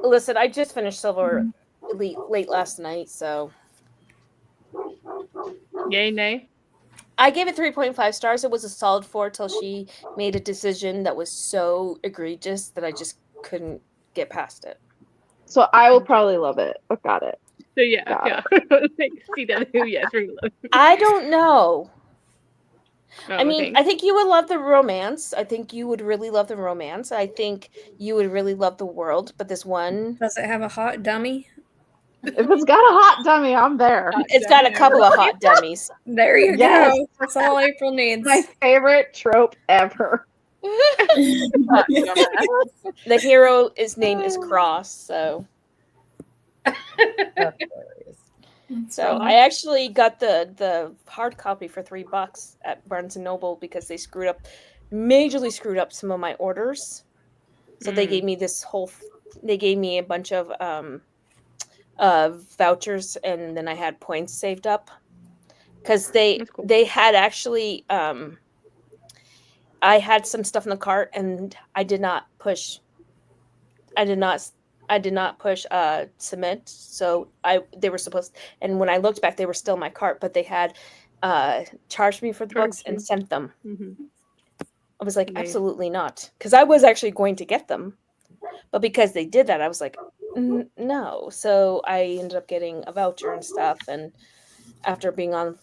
Listen, I just finished Silver Elite late last night, so Yay, nay. I gave it 3.5 stars. It was a solid 4 till she made a decision that was so egregious that I just couldn't get past it. So I will probably love it. But got it. So yeah. Like, CW, yes, we love it. I don't know. I mean, thanks. I think you would love the romance. I think you would really love the romance. I think you would really love the world. But this one, Does it have a hot dummy? If it's got a hot dummy, I'm there. It's got a couple of hot dummies. There you Yes. go. That's all April needs. My favorite trope ever. The hero, his name is Cross, so. So I actually got the hard copy for $3 at Barnes and Noble because they majorly screwed up some of my orders. So they gave me they gave me a bunch of vouchers, and then I had points saved up because they had actually I had some stuff in the cart and I did not push submit, so they were supposed, and when I looked back they were still in my cart, but they had charged me for the books and sent them. I was like, absolutely not, because I was actually going to get them, but because they did that I was like, no. So I ended up getting a voucher and stuff, and after being on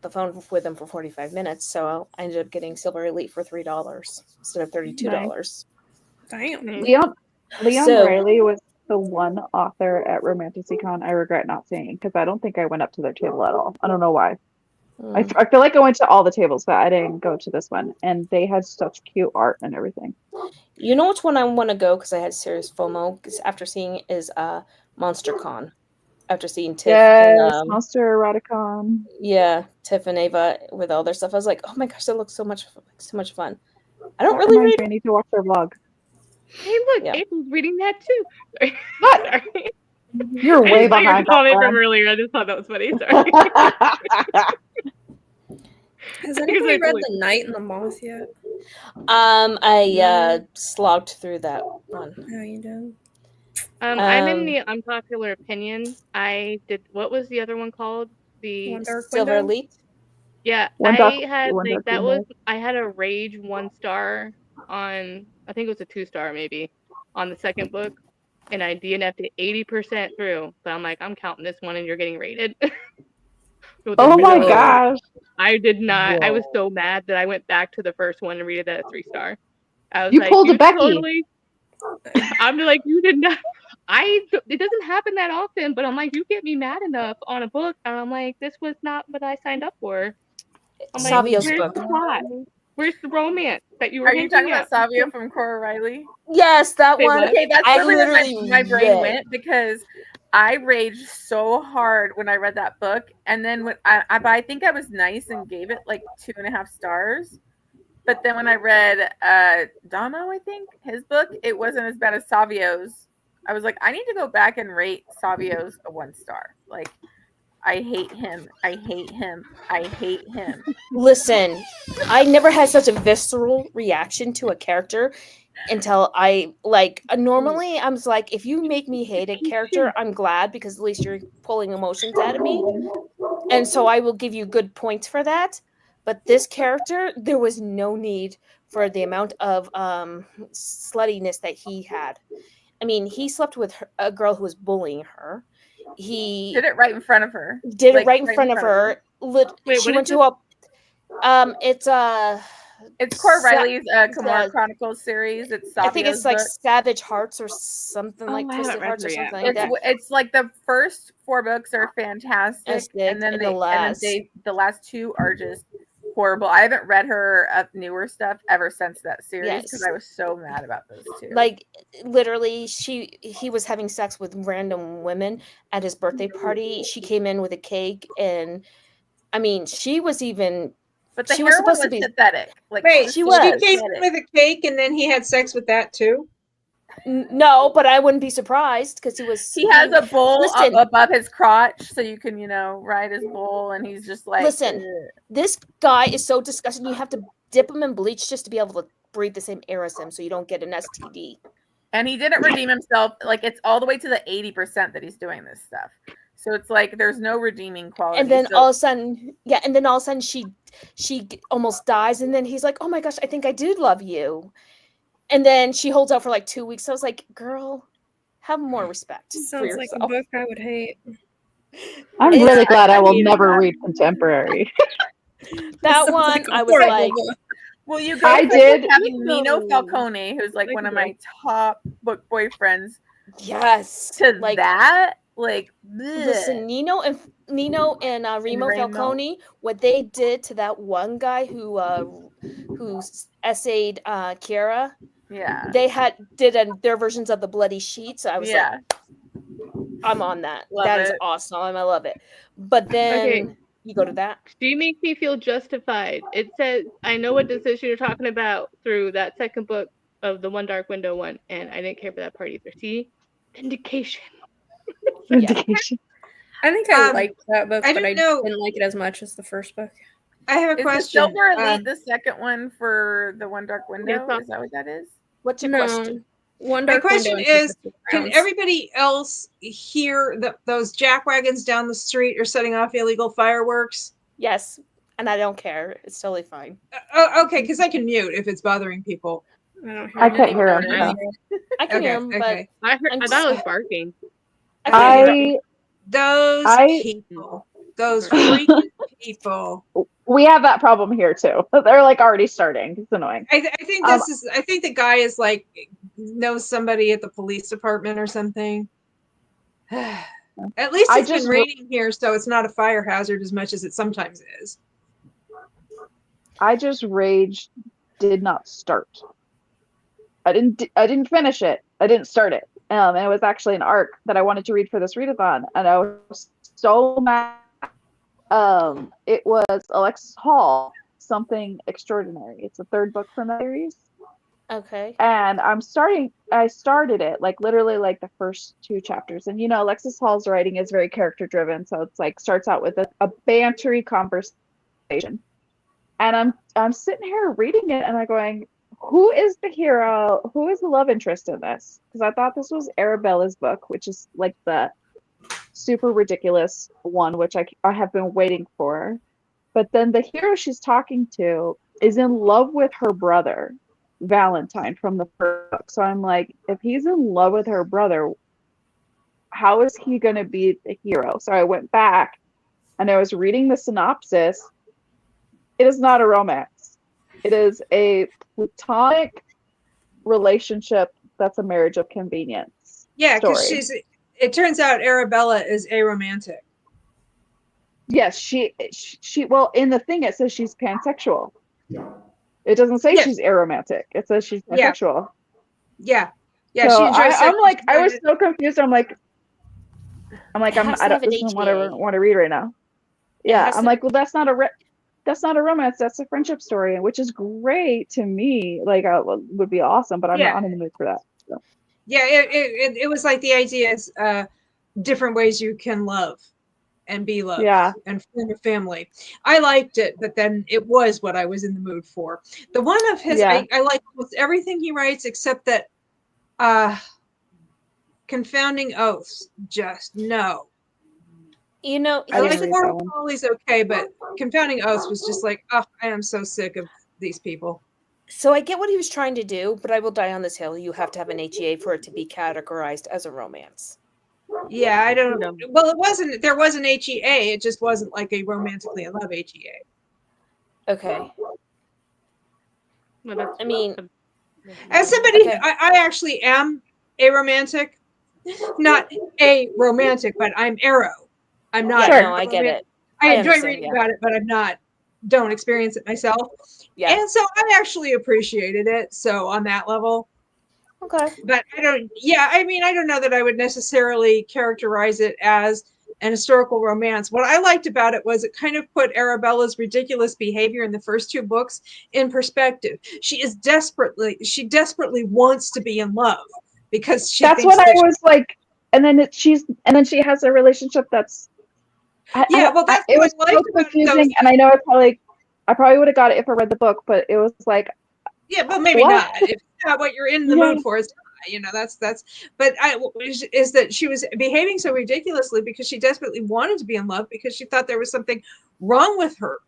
the phone with them for 45 minutes, so I ended up getting Silver Elite for $3 instead of $32. Damn. Leon So- Riley was the one author at Romanticon I regret not seeing because I don't think I went up to their table at all. I don't know why. I feel like I went to all the tables, but I didn't go to this one. And they had such cute art and everything. You know which one I want to go because I had serious FOMO because after seeing is MonsterCon. After seeing Tiff and Monster Eroticon. Yeah, Tiff and Ava with all their stuff. I was like, oh my gosh, that looks so much fun. I don't really read. I need to watch their vlog. Hey, look, April's reading that too. What? Sorry. You're way behind. Comment from earlier. I just thought that was funny. Sorry. Has anybody read The Night and the Moth yet? I slogged through that one. Oh, you did? I'm in the unpopular opinion. I did. What was the other one called? The Silver Elite. Yeah, I had a rage 1-star on. I think it was a 2-star maybe on the second book, and I DNF'd it 80% through. But I'm like, I'm counting this one, and you're getting rated. Oh my gosh! I did not. Whoa. I was so mad that I went back to the first one and rated that a 3-star. I was you like, pulled a Becky. Totally, I'm like, you did not. It doesn't happen that often, but I'm like, you get me mad enough on a book, and I'm like, this was not what I signed up for. I'm like, Savio's where's book. the plot? Where's the romance that you were? Are you talking about Savio from Cora Riley? Yes, that one. Okay, that's literally where my brain went because I raged so hard when I read that book, and then when I think I was nice and gave it like 2.5 stars. But then when I read Damo, I think his book, it wasn't as bad as Savio's. I was like, I need to go back and rate Savio's a 1-star. Like, I hate him. I hate him. I hate him. Listen, I never had such a visceral reaction to a character until I like normally I'm like, if you make me hate a character, I'm glad because at least you're pulling emotions out of me. And so I will give you good points for that. But this character, there was no need for the amount of sluttiness that he had. I mean, he slept with a girl who was bullying her. He did it right in front of her. Did it right in front of her. Wait, she went to a it's Cora Riley's Kimura Chronicles series. It's Savio's I think it's like book. Savage Hearts or something like Twisted Hearts or something like that. It's like the first 4 books are fantastic, and then the last 2 are just horrible. I haven't read her newer stuff ever since that series because I was so mad about those 2. Like literally, he was having sex with random women at his birthday party. She came in with a cake, and I mean, she was even. But the heroine was pathetic. Like, wait, she came in with a cake, and then he had sex with that too. No, but I wouldn't be surprised because he has a bowl above his crotch, so you can ride his bowl, and he's just like. Listen, this guy is so disgusting. You have to dip him in bleach just to be able to breathe the same air as him, so you don't get an STD. And he didn't redeem himself. Like it's all the way to the 80% that he's doing this stuff. So it's like there's no redeeming quality. And then all of a sudden, she almost dies, and then he's like, "Oh my gosh, I think I did love you." And then she holds out for like 2 weeks. So I was like, "Girl, have more respect." Sounds like a book I would hate. I'm really glad I will never read contemporary. That one, I was like, well, you guys having Nino Falcone, who's like one of my top book boyfriends. Yes, to like that. Like, listen, Nino and Remo Falcone, what they did to that one guy who essayed Kiara. Yeah, they did their versions of the Bloody Sheet. So I was like, I'm on that. That is awesome. I love it. But then you go to that. She makes me feel justified. It says I know what decision you're talking about through that second book of the One Dark Window one, and I didn't care for that part either. See, vindication. Vindication. I think I liked that book, but I didn't like it as much as the first book. I have a question. Is Silver Elite the second one for the One Dark Window? Is that what that is? What's your question? My question is, can everybody else hear those jackwagons down the street are setting off illegal fireworks? Yes, and I don't care. It's totally fine. Okay, because I can mute if it's bothering people. I can't hear them. I can hear them, but I thought it was barking. Those people, those freaking people. We have that problem here too. They're like already starting. It's annoying. I think I think the guy is like knows somebody at the police department or something. At least it's been raining here, so it's not a fire hazard as much as it sometimes is. I just raged. Did not start. I didn't finish it. I didn't start it. And it was actually an arc that I wanted to read for this readathon, and I was so mad. It was Alexis Hall, Something Extraordinary. It's the 3rd book from that series. Okay. And I started it like literally like the first 2 chapters. And Alexis Hall's writing is very character driven, so it's like starts out with a bantery conversation. And I'm sitting here reading it, and I'm going, who is the hero? Who is the love interest in this? Because I thought this was Arabella's book, which is like the super ridiculous one, which I have been waiting for. But then the hero she's talking to is in love with her brother, Valentine, from the first book. So I'm like, if he's in love with her brother, how is he going to be the hero? So I went back and I was reading the synopsis. It is not a romance. It is a platonic relationship that's a marriage of convenience. Yeah, because it turns out Arabella is aromantic. Yes, she well, in the thing it says she's pansexual. It doesn't say she's aromantic. It says she's pansexual. Yeah. So I'm like, I was so confused. I don't want to read right now. Yeah, I'm like, well, that's not a romance. That's a friendship story, which is great to me. Like, would be awesome, but I'm not in the mood for that. So. Yeah, it was like the idea is different ways you can love, and be loved Yeah. and form a family. I liked it, but then it was what I was in the mood for. The one of his, Yeah. I like almost everything he writes except that Confounding Oaths, just no. You know, I like here's the Border Collie's okay, but Confounding Oaths was just like, oh, I am so sick of these people. So I get what he was trying to do, but I will die on this hill. You have to have an HEA for it to be categorized as a romance. Yeah, I don't know. Well, it wasn't, there was an HEA, it just wasn't like a romantically in love HEA. Okay. Well, I mean, as somebody, okay. I actually am a romantic, not a romantic, but I'm arrow. I'm not. Yeah, no, I get it. I enjoy reading about it, but I'm not, don't experience it myself. Yeah. And so I actually appreciated it. So on that level. Okay. But I don't, yeah, I mean, I don't know that I would necessarily characterize it as an historical romance. What I liked about it was it kind of put Arabella's ridiculous behavior in the first two books in perspective. She desperately wants to be in love because she that's thinks what I was like, and then she has a relationship that's that's it was so confusing, and I know I probably would have got it if I read the book, but it was like, yeah, but maybe what? not. If not what you're in the mood for is, you know, that's. But is that she was behaving so ridiculously because she desperately wanted to be in love because she thought there was something wrong with her,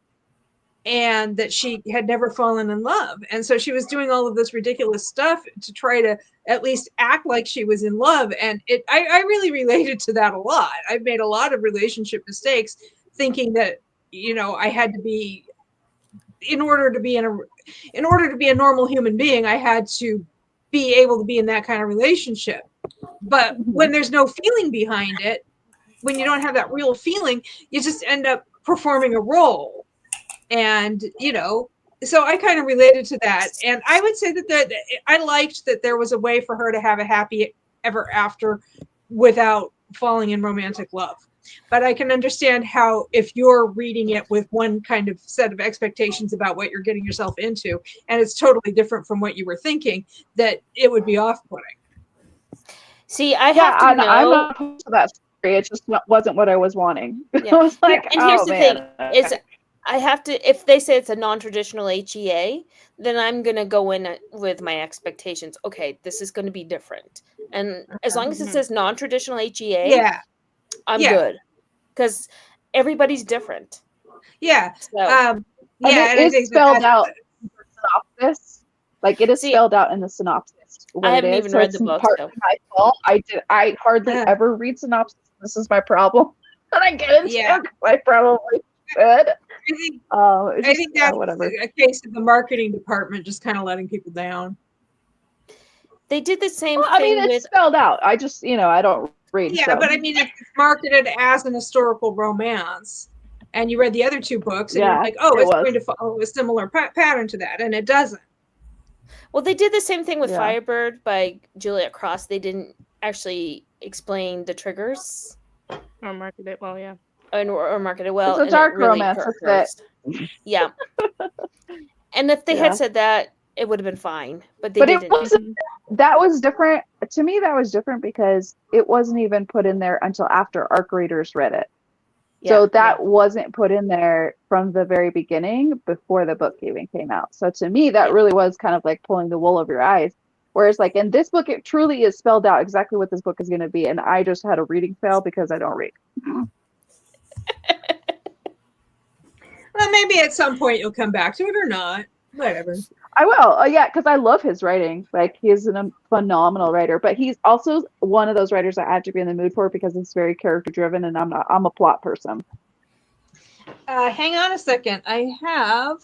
and that she had never fallen in love, and so she was doing all of this ridiculous stuff to try to at least act like she was in love. And I really related to that a lot. I've made a lot of relationship mistakes, thinking that, you know, I had to be, in order to be a normal human being, I had to be able to be in that kind of relationship. But when there's no feeling behind it, when you don't have that real feeling, you just end up performing a role. And, you know, so I kind of related to that. And I would say that I liked that there was a way for her to have a happy ever after without falling in romantic love. But I can understand how, if you're reading it with one kind of set of expectations about what you're getting yourself into, and it's totally different from what you were thinking, that it would be off-putting. See, I have to know. I'm not opposed to that story. It just wasn't what I was wanting. Yeah. I was like, and here's the thing: is I have to. If they say it's a non-traditional HEA, then I'm gonna go in with my expectations. Okay, this is gonna be different, and as long as it says non-traditional HEA, I'm good, because everybody's different. Yeah. So, and it is spelled out in the synopsis. Like, it is spelled out in the synopsis. I haven't even read the book. Partly my fault. I hardly ever read synopsis. This is my problem. And I get into it. I probably should. I think that's whatever. a case of the marketing department just kind of letting people down. They did the same thing. I mean, it's spelled out. I just, I don't read. Yeah, so. but I mean, if it's marketed as an historical romance, and you read the other two books, and you're like, oh, it's going to follow a similar pattern to that, and it doesn't. Well, they did the same thing with Firebird by Juliet Cross. They didn't actually explain the triggers. Or market it well, yeah. Or market it well. It's a dark romance. Yeah. And if they had said that, it would have been fine. But they didn't. That was different. To me, that was different because it wasn't even put in there until after ARC readers read it. So that wasn't put in there from the very beginning before the book even came out. So to me, that really was kind of like pulling the wool over your eyes. Whereas like in this book, it truly is spelled out exactly what this book is going to be. And I just had a reading fail because I don't read. Well, maybe at some point you'll come back to it or not. Whatever. I will. Yeah, because I love his writing. Like, he's a phenomenal writer. But he's also one of those writers I have to be in the mood for because it's very character driven, and I'm a plot person. Hang on a second. I have,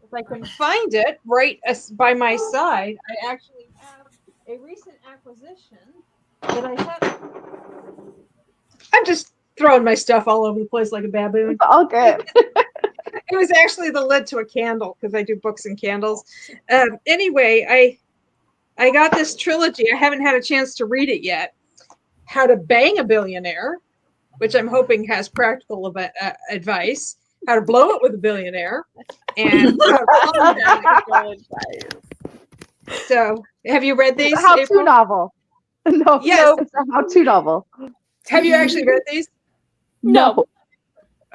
if I can find it, right by my side, I actually have a recent acquisition that I have. I'm just throwing my stuff all over the place like a baboon. It's all good. It was actually the lid to a candle because I do books and candles. Anyway, I got this trilogy. I haven't had a chance to read it yet. How to Bang a Billionaire, which I'm hoping has practical advice. How to Blow It with a Billionaire, and So, have you read these? It's a how-to novel. No, it's a how-to novel. Have you actually read these? No.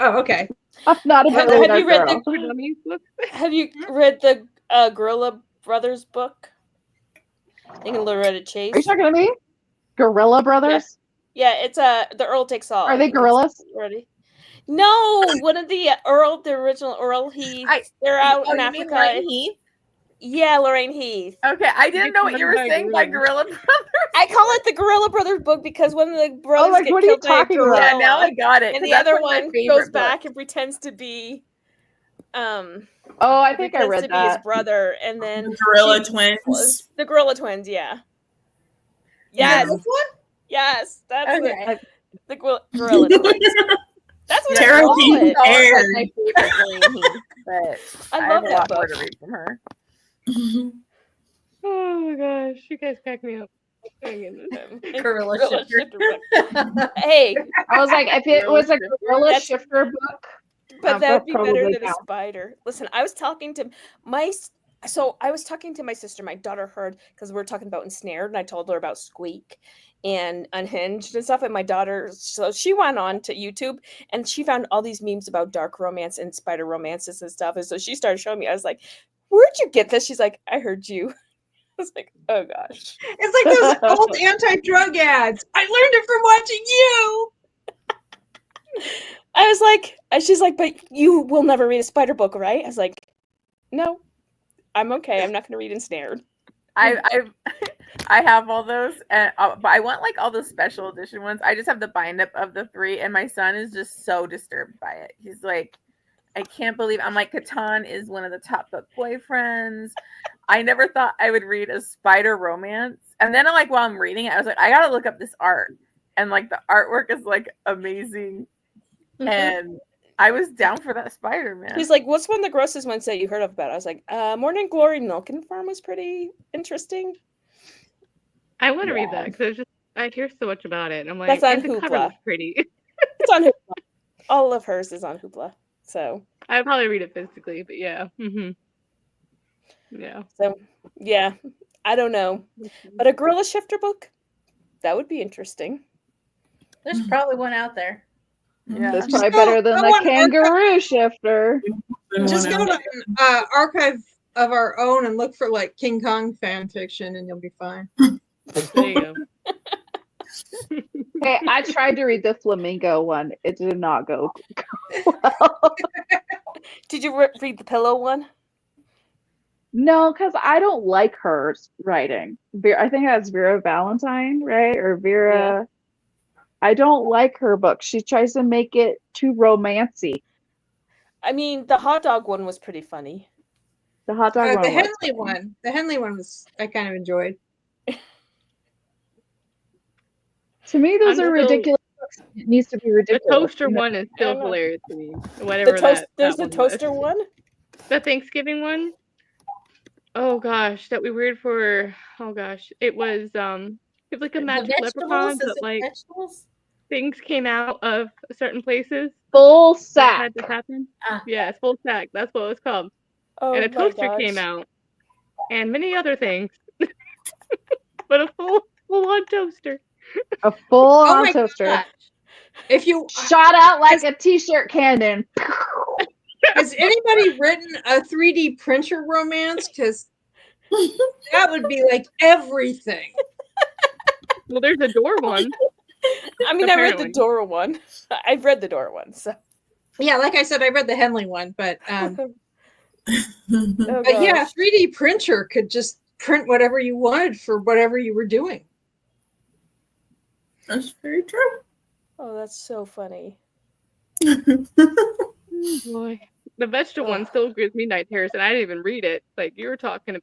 Oh, okay. I'm not a Have Bella you read girl. Have you read the Gorilla Brothers book? And Loretta Chase. Are you talking to me? Gorilla Brothers? Yeah, it's the Earl Takes All. Are they gorillas? Already? No, one of the the original Earl Heath. They're out in Africa. Mean Lorraine Heath? Yeah, Lorraine Heath. Okay, I didn't know what you were saying by Gorilla Brothers. I call it the Gorilla Brothers book because one of the brothers like, get what are you killed by a talking about? gorilla. Yeah, now I got it. And the That's other one of my one favorite goes back books. and pretends to be Oh, I think I read pretends to be his that. brother, and then The Gorilla Twins. the Gorilla Twins, yeah. Yes. This one? Yes, that's Okay. the Gorilla Twins. That's what Tara I call Pink it. Hair. Like my favorite Lorraine Heath, but I have love a that lot more book. to read from her. Oh my gosh, you guys crack me up. Gorilla Shifter. book. Hey, I was like, if it was a gorilla That's- shifter book, but that would be better probably than a count. spider. Listen, I was talking to my sister. My daughter heard because we were talking about Ensnared, and I told her about Squeak and Unhinged and stuff. And my daughter, so she went on to YouTube and she found all these memes about dark romance and spider romances and stuff. And so she started showing me. I was like, "Where'd you get this?" She's like, "I heard you." I was like, "Oh gosh." It's like those old anti-drug ads. I learned it from watching you. I was like, and she's like, "But you will never read a spider book, right?" I was like, "No, I'm okay. I'm not going to read Ensnared." I have all those, and but I want like all the special edition ones. I just have the bind up of the 3, and my son is just so disturbed by it. He's like, I can't believe. I'm like, Catan is one of the top book boyfriends. I never thought I would read a spider romance, and then like while I'm reading it, I was like, I gotta look up this art, and like the artwork is like amazing, and I was down for that spider, man. He's like, "What's one of the grossest ones that you heard about?" I was like, "Morning Glory Milking Farm was pretty interesting." I want to read that because I hear so much about it. I'm like, That's on and the cover Hoopla. looks pretty. It's on Hoopla. All of hers is on Hoopla. So I'd probably read it physically, but yeah. Yeah. So yeah, I don't know, but a gorilla shifter book, that would be interesting. There's probably one out there. Yeah. That's probably better than the kangaroo shifter. Just go to Archive of Our Own and look for like King Kong fan fiction, and you'll be fine. There you go. Hey, I tried to read the flamingo one. It did not go well. Did you read the pillow one? No, because I don't like her writing. I think that's Vera Valentine, right? Or Vera. Yeah. I don't like her book. She tries to make it too romancy. I mean, the hot dog one was pretty funny. The hot dog one. The Henley one. The Henley one was I kind of enjoyed. To me, those are ridiculous. It needs to be ridiculous. The toaster one is still hilarious to me. Whatever there's the toaster one. The Thanksgiving one. Oh gosh, that we read for. Oh gosh, it was like a magic leprechaun, but like things came out of certain places. Full sack. Had to happen. Yes, full sack. That's what it was called. Oh, and a toaster came out, and many other things, but a full-on toaster. A full-on toaster. Gosh. If you shot out like a t-shirt cannon. Has anybody written a 3D printer romance? Because that would be like everything. Well, there's a door one. I mean, I read the Dora one. I've read the Dora one, so. Yeah, like I said, I read the Henley one, but Oh, but yeah, 3D printer could just print whatever you wanted for whatever you were doing. That's very true. Oh, that's so funny. Oh, boy. The vegetable one still gives me night terrors, and I didn't even read it. Like, you were talking,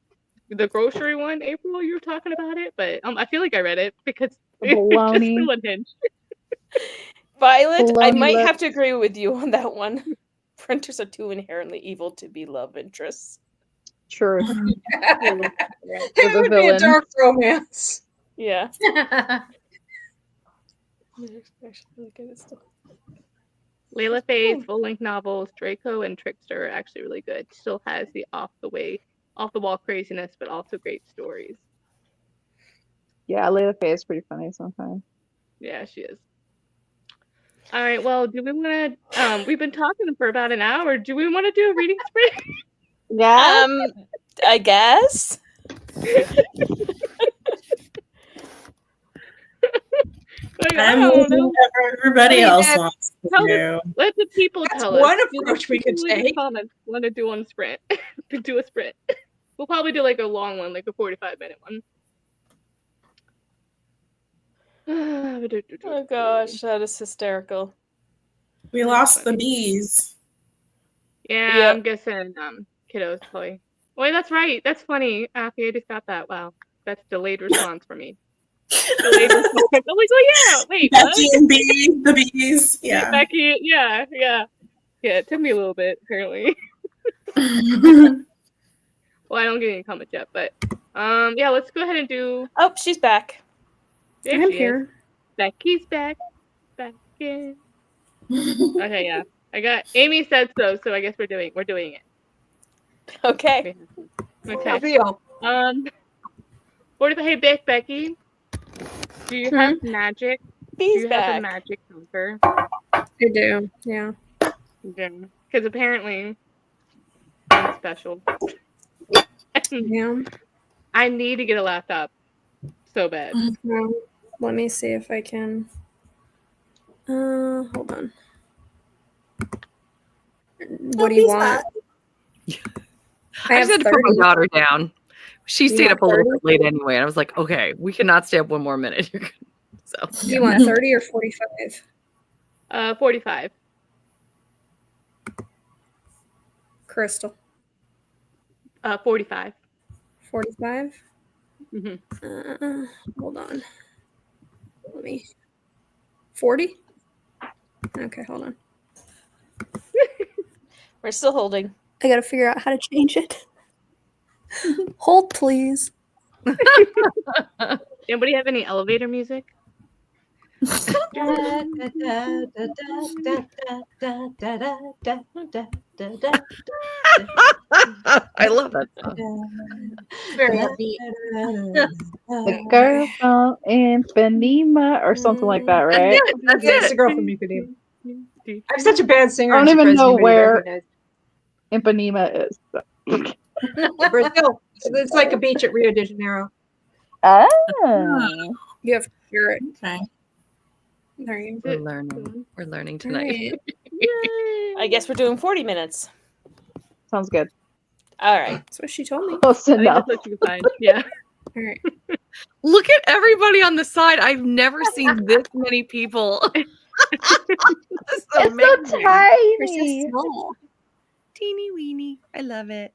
the grocery one, April, you were talking about it, but I feel like I read it because it's just still unhinged. Violet, I might have to agree with you on that one. Printers are too inherently evil to be love interests. True. It would be a dark romance. Yeah. Layla Faye's full-length novels, Draco and Trickster, are actually really good. Still has the off-the-wall craziness, but also great stories. Yeah, Layla Faye is pretty funny sometimes. Yeah, she is. All right. Well, do we want to? We've been talking for about an hour. Do we want to do a reading sprint? Yeah. I guess. Like, I I'm don't looking know. at everybody else wants to do. Let the people That's tell one us. approach we could People in the take. comments want to do one sprint. Do a sprint. We'll probably do like a long one, like a 45-minute one. Oh gosh, that is hysterical. We lost the bees. Yeah, Yep. I'm guessing kiddos probably. Wait, that's right. That's funny. Affy, I just got that. Wow. That's delayed response for me. Delayed response. I'm like, oh yeah, wait, Becky what? and Bee, the bees. Yeah. Becky, yeah. Yeah, it took me a little bit, apparently. Well, I don't get any comments yet, but yeah, let's go ahead and do. Oh, she's back. There I'm she here. is. Becky's back. Back again. Okay, yeah. I got Amy said so I guess we're doing it. Okay. Okay. Deal. 45. Hey, Becky. Do you have magic? Bees Do you have a back. magic number? I do. Yeah. Yeah. Because apparently I'm special. Yeah. I need to get a laptop so bad. Well, let me see if I can. Hold on. What do you want? I just had to put my daughter down. She You stayed want up a little 30? bit late anyway, and I was like, okay, we cannot stay up one more minute. So You want 30 or 45? 45. Crystal. 45. 45? Mm-hmm. Hold on. Let me. 40? Okay, hold on. We're still holding. I gotta figure out how to change it. Hold, please. Anybody have any elevator music? I love that song. Very upbeat. The girl from Ipanema or something like that, right? That's Yeah, it's it. the girl from Ipanema. I'm such a bad singer. I don't I'm even surprised know anybody where recognized Ipanema is. Brazil. It's like a beach at Rio de Janeiro. Oh. You have to hear it. Okay. There you We're learning. We're learning tonight. I guess we're doing 40 minutes. Sounds good. All right. That's what she told me. Close I think enough. that's what you can find. Yeah. All right. Look at everybody on the side. I've never seen this many people. This is It's so amazing. You're so tiny. small. Teeny weeny. I love it.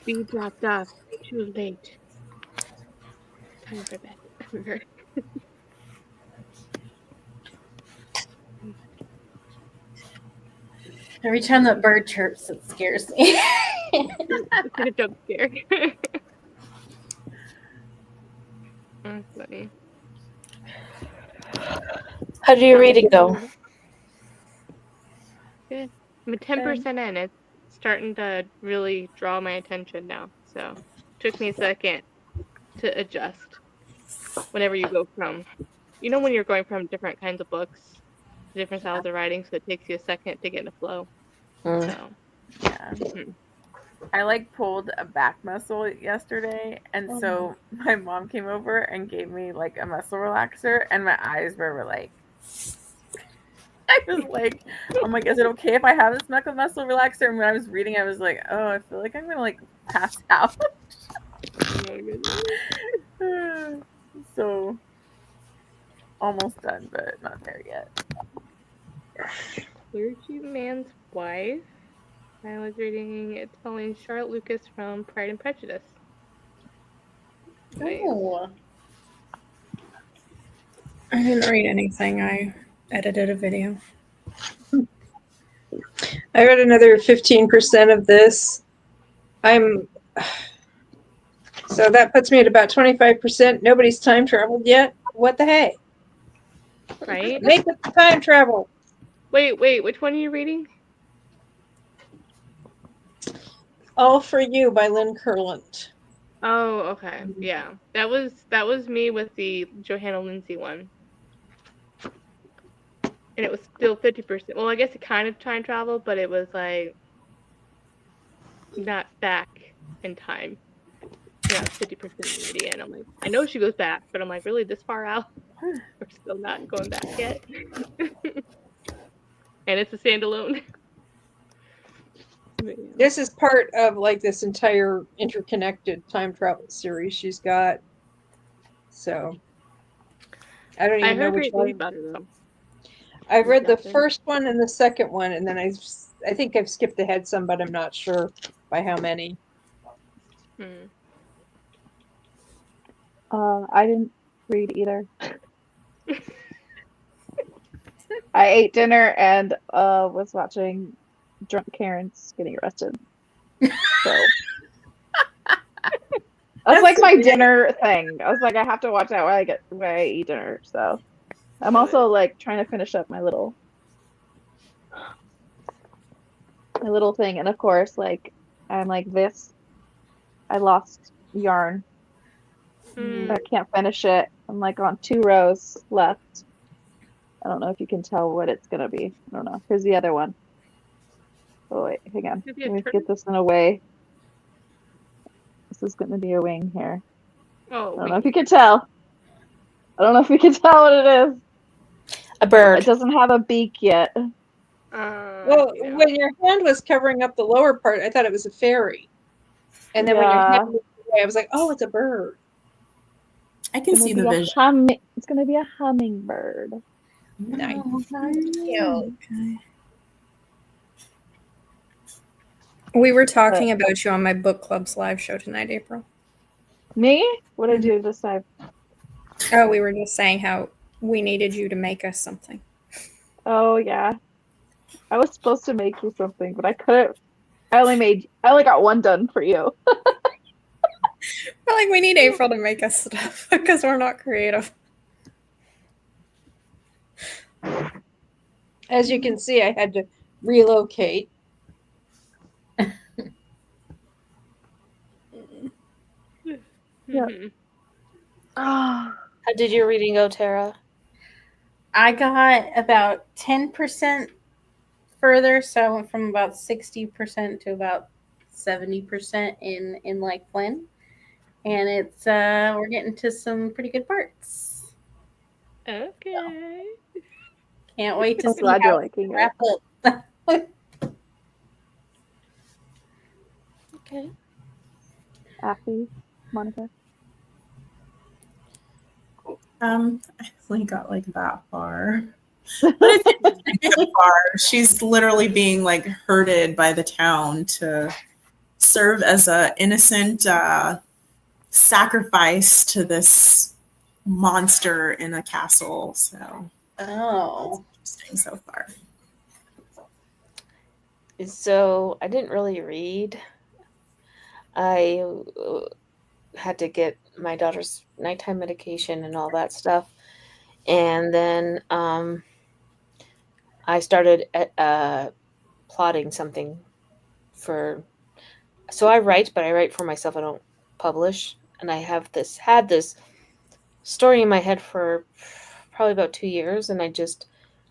We dropped off. She was late. Time for bed. Every time that bird chirps, it scares me. It's like a jump scare. That's funny. How do your reading go? Good. I'm 10% in. It's starting to really draw my attention now. So took me a second to adjust. Whenever you go from, when you're going from different kinds of books, different styles of writing, so it takes you a second to get in a flow. So yeah. I pulled a back muscle yesterday, and so my mom came over and gave me a muscle relaxer, and my eyes were like, I was like, I'm like, is it okay if I have this muscle relaxer? And when I was reading, I was like, oh, I feel like I'm gonna pass out. So almost done, but not there yet. Clergyman's Wife. I was reading it telling Charlotte Lucas from Pride and Prejudice. Nice. I didn't read anything. I edited a video. I read another 15% of this. So that puts me at about 25%. Nobody's time traveled yet. What the heck? Right? Make it time travel. Wait, which one are you reading? All for You by Lynn Kurland. Oh, okay. Yeah. That was me with the Johanna Lindsay one. And it was still 50%. Well, I guess it kind of time travel, but it was not back in time. Yeah, 50% already in. I'm like, I know she goes back, but I'm like, really this far out? We're still not going back yet. And it's a standalone. Yeah. This is part of this entire interconnected time travel series she's got. So I don't even know which one. About it, though. I've read the first one and the second one, and then I think I've skipped ahead some, but I'm not sure by how many. I didn't read either. I ate dinner and was watching drunk Karens getting arrested. So that's my dinner thing. I was like, I have to watch that while I eat dinner. So I'm also trying to finish up my little thing, and of course, I'm like this. I lost yarn. I can't finish it. I'm on 2 rows left. I don't know if you can tell what it's gonna be. I don't know. Here's the other one. Oh wait, hang on. Let me get this in a way. This is gonna be a wing here. Oh, I don't know if you can tell. I don't know if you can tell what it is. A bird. It doesn't have a beak yet. Well, when your hand was covering up the lower part, I thought it was a fairy. And then when your hand moved away, I was like, oh, it's a bird. I can see the vision. It's going to be a hummingbird. Nice. Cute. Okay. We were talking about you on my book club's live show tonight, April. Me? What did I do this time? Oh, we were just saying how we needed you to make us something. Oh, yeah. I was supposed to make you something, but I couldn't. I only got one done for you. We need April to make us stuff because we're not creative. As you can see, I had to relocate. Yeah. How did your reading go, Tara? I got about 10% further, so I went from about 60% to about 70% in Flynn. And it's we're getting to some pretty good parts. Okay. Can't wait to I'm see glad how you're liking it. wrap up. Okay. Affy, Monica. I only got that far. But it's far. She's literally being herded by the town to serve as a innocent sacrifice to this monster in a castle. So it's interesting so far. So I didn't really read. I had to get my daughter's nighttime medication and all that stuff. And then I started plotting something for. So I write, but I write for myself. I don't publish. And I had this story in my head for probably about 2 years, and I just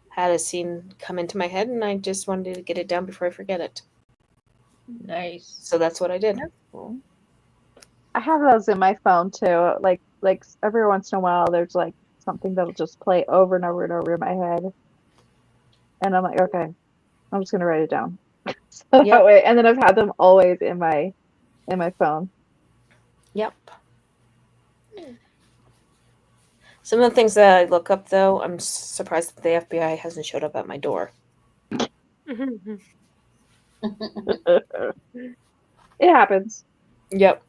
had a scene come into my head, and I just wanted to get it down before I forget it. Nice. So that's what I did. That's cool. I have those in my phone too. Like every once in a while, there's like something that'll just play over and over and over in my head, and I'm like, okay, I'm just gonna write it down. So that way, and then I've had them always in my phone. Yep. Some of the things that I look up, though, I'm surprised that the FBI hasn't showed up at my door. It happens. Yep.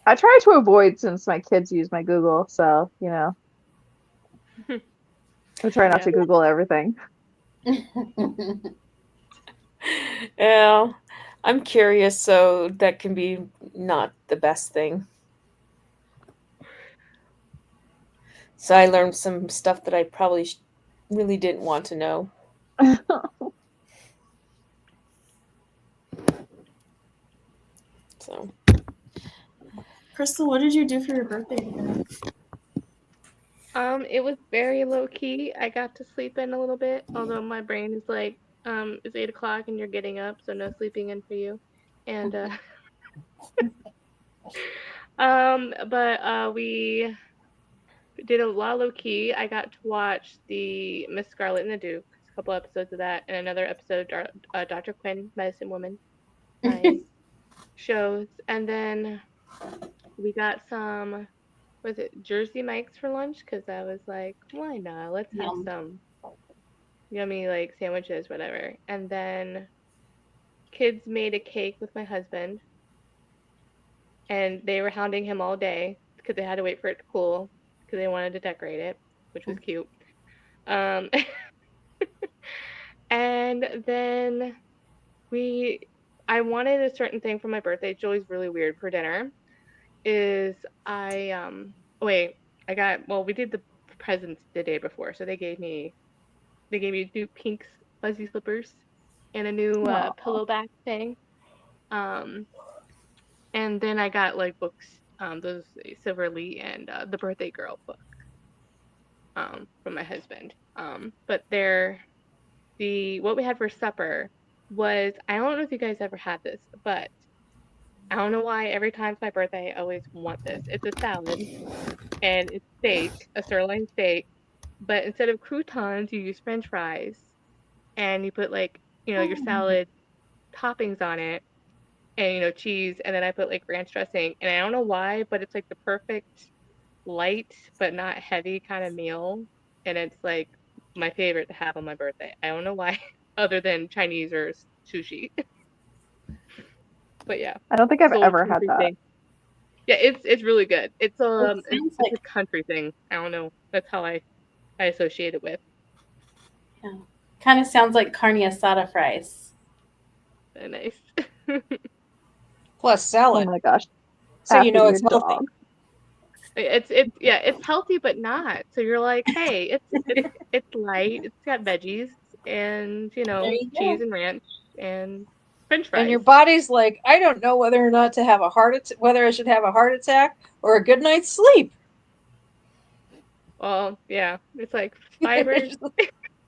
I try to avoid since my kids use my Google, so I try not to Google everything. Yeah, I'm curious, so that can be not the best thing. So I learned some stuff that I probably really didn't want to know. So, Crystal, what did you do for your birthday today? It was very low key. I got to sleep in a little bit, although my brain is like, it's 8 o'clock and you're getting up, so no sleeping in for you. And but we did a lot of low key. I got to watch the Miss Scarlet and the Duke, a couple episodes of that, and another episode of Dr. Quinn, Medicine Woman, my shows, and then we got some. Was it Jersey Mike's for lunch? Because I was like, why not? Let's have some yummy like sandwiches, whatever. And then kids made a cake with my husband, and they were hounding him all day because they had to wait for it to cool because they wanted to decorate it, which was cute. And then I wanted a certain thing for my birthday. It's always really weird for dinner. We did the presents the day before, so they gave me new pink fuzzy slippers and a new pillow back thing. And then I got like books, those Silverly and the Birthday Girl book, from my husband. But what we had for supper was, I don't know if you guys ever had this, but I don't know why every time it's my birthday I always want this. It's a salad and it's steak, a sirloin steak, but instead of croutons you use French fries and you put like, your salad toppings on it and cheese, and then I put like ranch dressing, and I don't know why, but it's like the perfect light but not heavy kind of meal, and it's like my favorite to have on my birthday. I don't know why, other than Chinese or sushi. But yeah, I don't think I've ever had that. thing. Yeah, it's really good. It's it's like a country thing. I don't know. That's how I associate it with. Yeah. Kind of sounds like carne asada fries. Very nice. Plus salad. Oh my gosh. So you know it's healthy. It's healthy but not. So you're like, hey, it's light. It's got veggies and cheese and ranch and French fries. And your body's like, I don't know whether or not to have whether I should have a heart attack or a good night's sleep. Well, yeah, it's like fiber,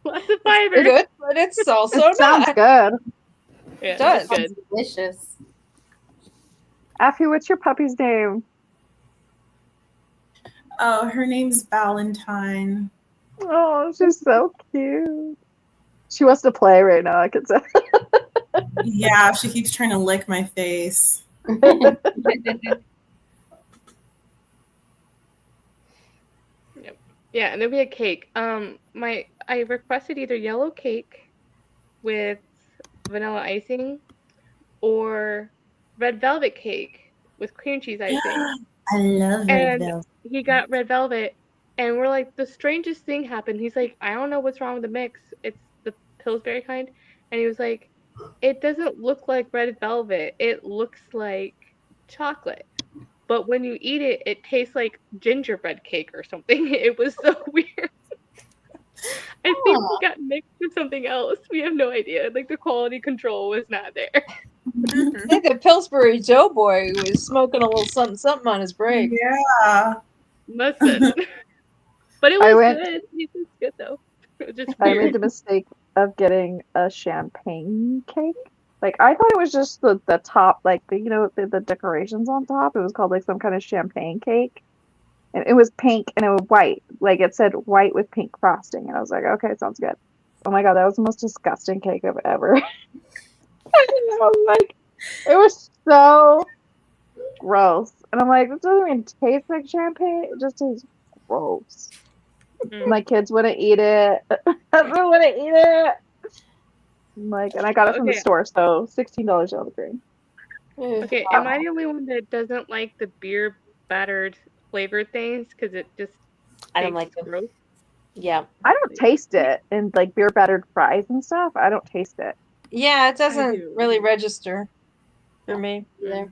lots of fiber. It's good, but it's also it sounds good. Yeah, it does. Good. Delicious. Affy, what's your puppy's name? Oh, her name's Valentine. Oh, she's so cute. She wants to play right now, I could say. Yeah, she keeps trying to lick my face. Yep. Yeah, and then we had cake. I requested either yellow cake with vanilla icing or red velvet cake with cream cheese icing. I love red And velvet. he got red velvet, and we're like, the strangest thing happened. He's like, I don't know what's wrong with the mix. It's the Pillsbury kind. And he was like, it doesn't look like red velvet. It looks like chocolate. But when you eat it, it tastes like gingerbread cake or something. It was so weird. I think Aw. we got mixed with something else. We have no idea. Like the quality control was not there. I think the Pillsbury Doughboy was smoking a little something on his break. Yeah. Must have been. But it was good. It was good though. It was just I weird. made the mistake of getting a champagne cake. Like I thought it was just the top, like the decorations on top. It was called like some kind of champagne cake. And it was pink and it was white. Like it said white with pink frosting. And I was like, okay, sounds good. Oh my God, that was the most disgusting cake I've ever. I know, like it was so gross. And I'm like, this doesn't even taste like champagne. It just tastes gross. My kids wouldn't eat it. Husband wouldn't eat it. I'm like, and I got it from the Okay. store, so $16 out of the green. Okay, am I the only one that doesn't like the beer battered flavored things? Because it just I don't like them. gross. Yeah. I don't taste it in like beer battered fries and stuff. I don't taste it. Yeah, it doesn't do. really register for me. Either.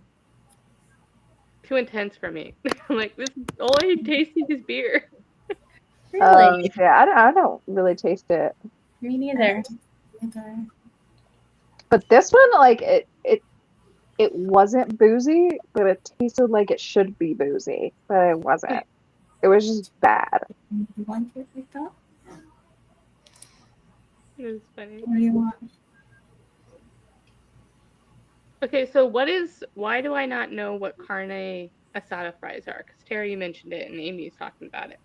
Too intense for me. I'm like, this is all I'm tasting is beer. Really? Yeah, I don't really taste it. Me neither. But this one, like it wasn't boozy, but it tasted like it should be boozy, but it wasn't. It was just bad. You want it like that? It was funny. What do you want? Okay, so why do I not know what carne asada fries are? Because Terry, you mentioned it and Amy's talking about it.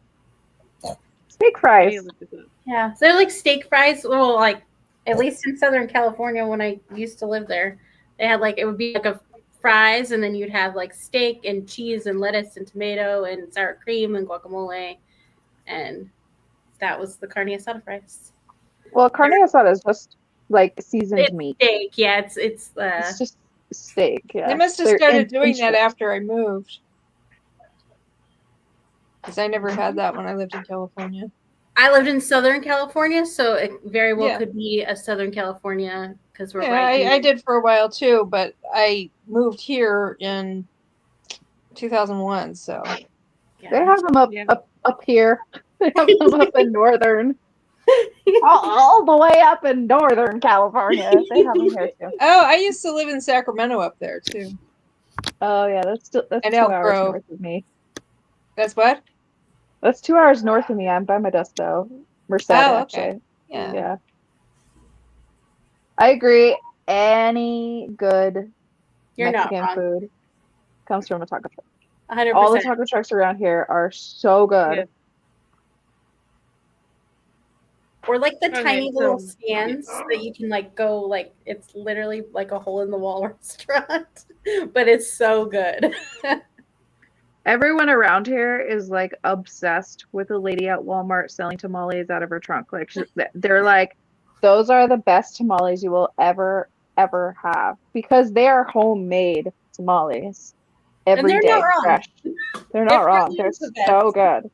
Steak I fries. need to look this up. Yeah, so they're like steak fries. Well, like at least in Southern California when I used to live there, they had like it would be like a fries, and then you'd have like steak and cheese and lettuce and tomato and sour cream and guacamole, and that was the carne asada fries. Well, carne asada is just like seasoned It's meat. steak, yeah. It's It's just steak. Yeah. They must have They're started doing in that after I moved. Because I never had that when I lived in California. I lived in Southern California, so it very well Yeah. could be a Southern California because we're Yeah, right. I did for a while too, but I moved here in 2001, so. Yeah. They have them up here. They have them up in northern. all the way up in northern California. They have them here too. Oh, I used to live in Sacramento up there too. Oh yeah, that's 2 Elk hours Grove. north of me. That's what? That's 2 hours north of me. I'm by Modesto. Merced, Oh, actually. okay. Yeah. I agree. Any good You're not Mexican wrong. food comes from a taco truck. 100%. All the taco trucks around here are so good. Yeah. Or like the Okay, tiny little so- stands that you can like go like it's literally like a hole in the wall restaurant, but it's so good. Everyone around here is like obsessed with a lady at Walmart selling tamales out of her trunk. Like they're like, those are the best tamales you will ever have because they are homemade tamales every they're day, not wrong. fresh. They're not It wrong. really They're is the so good.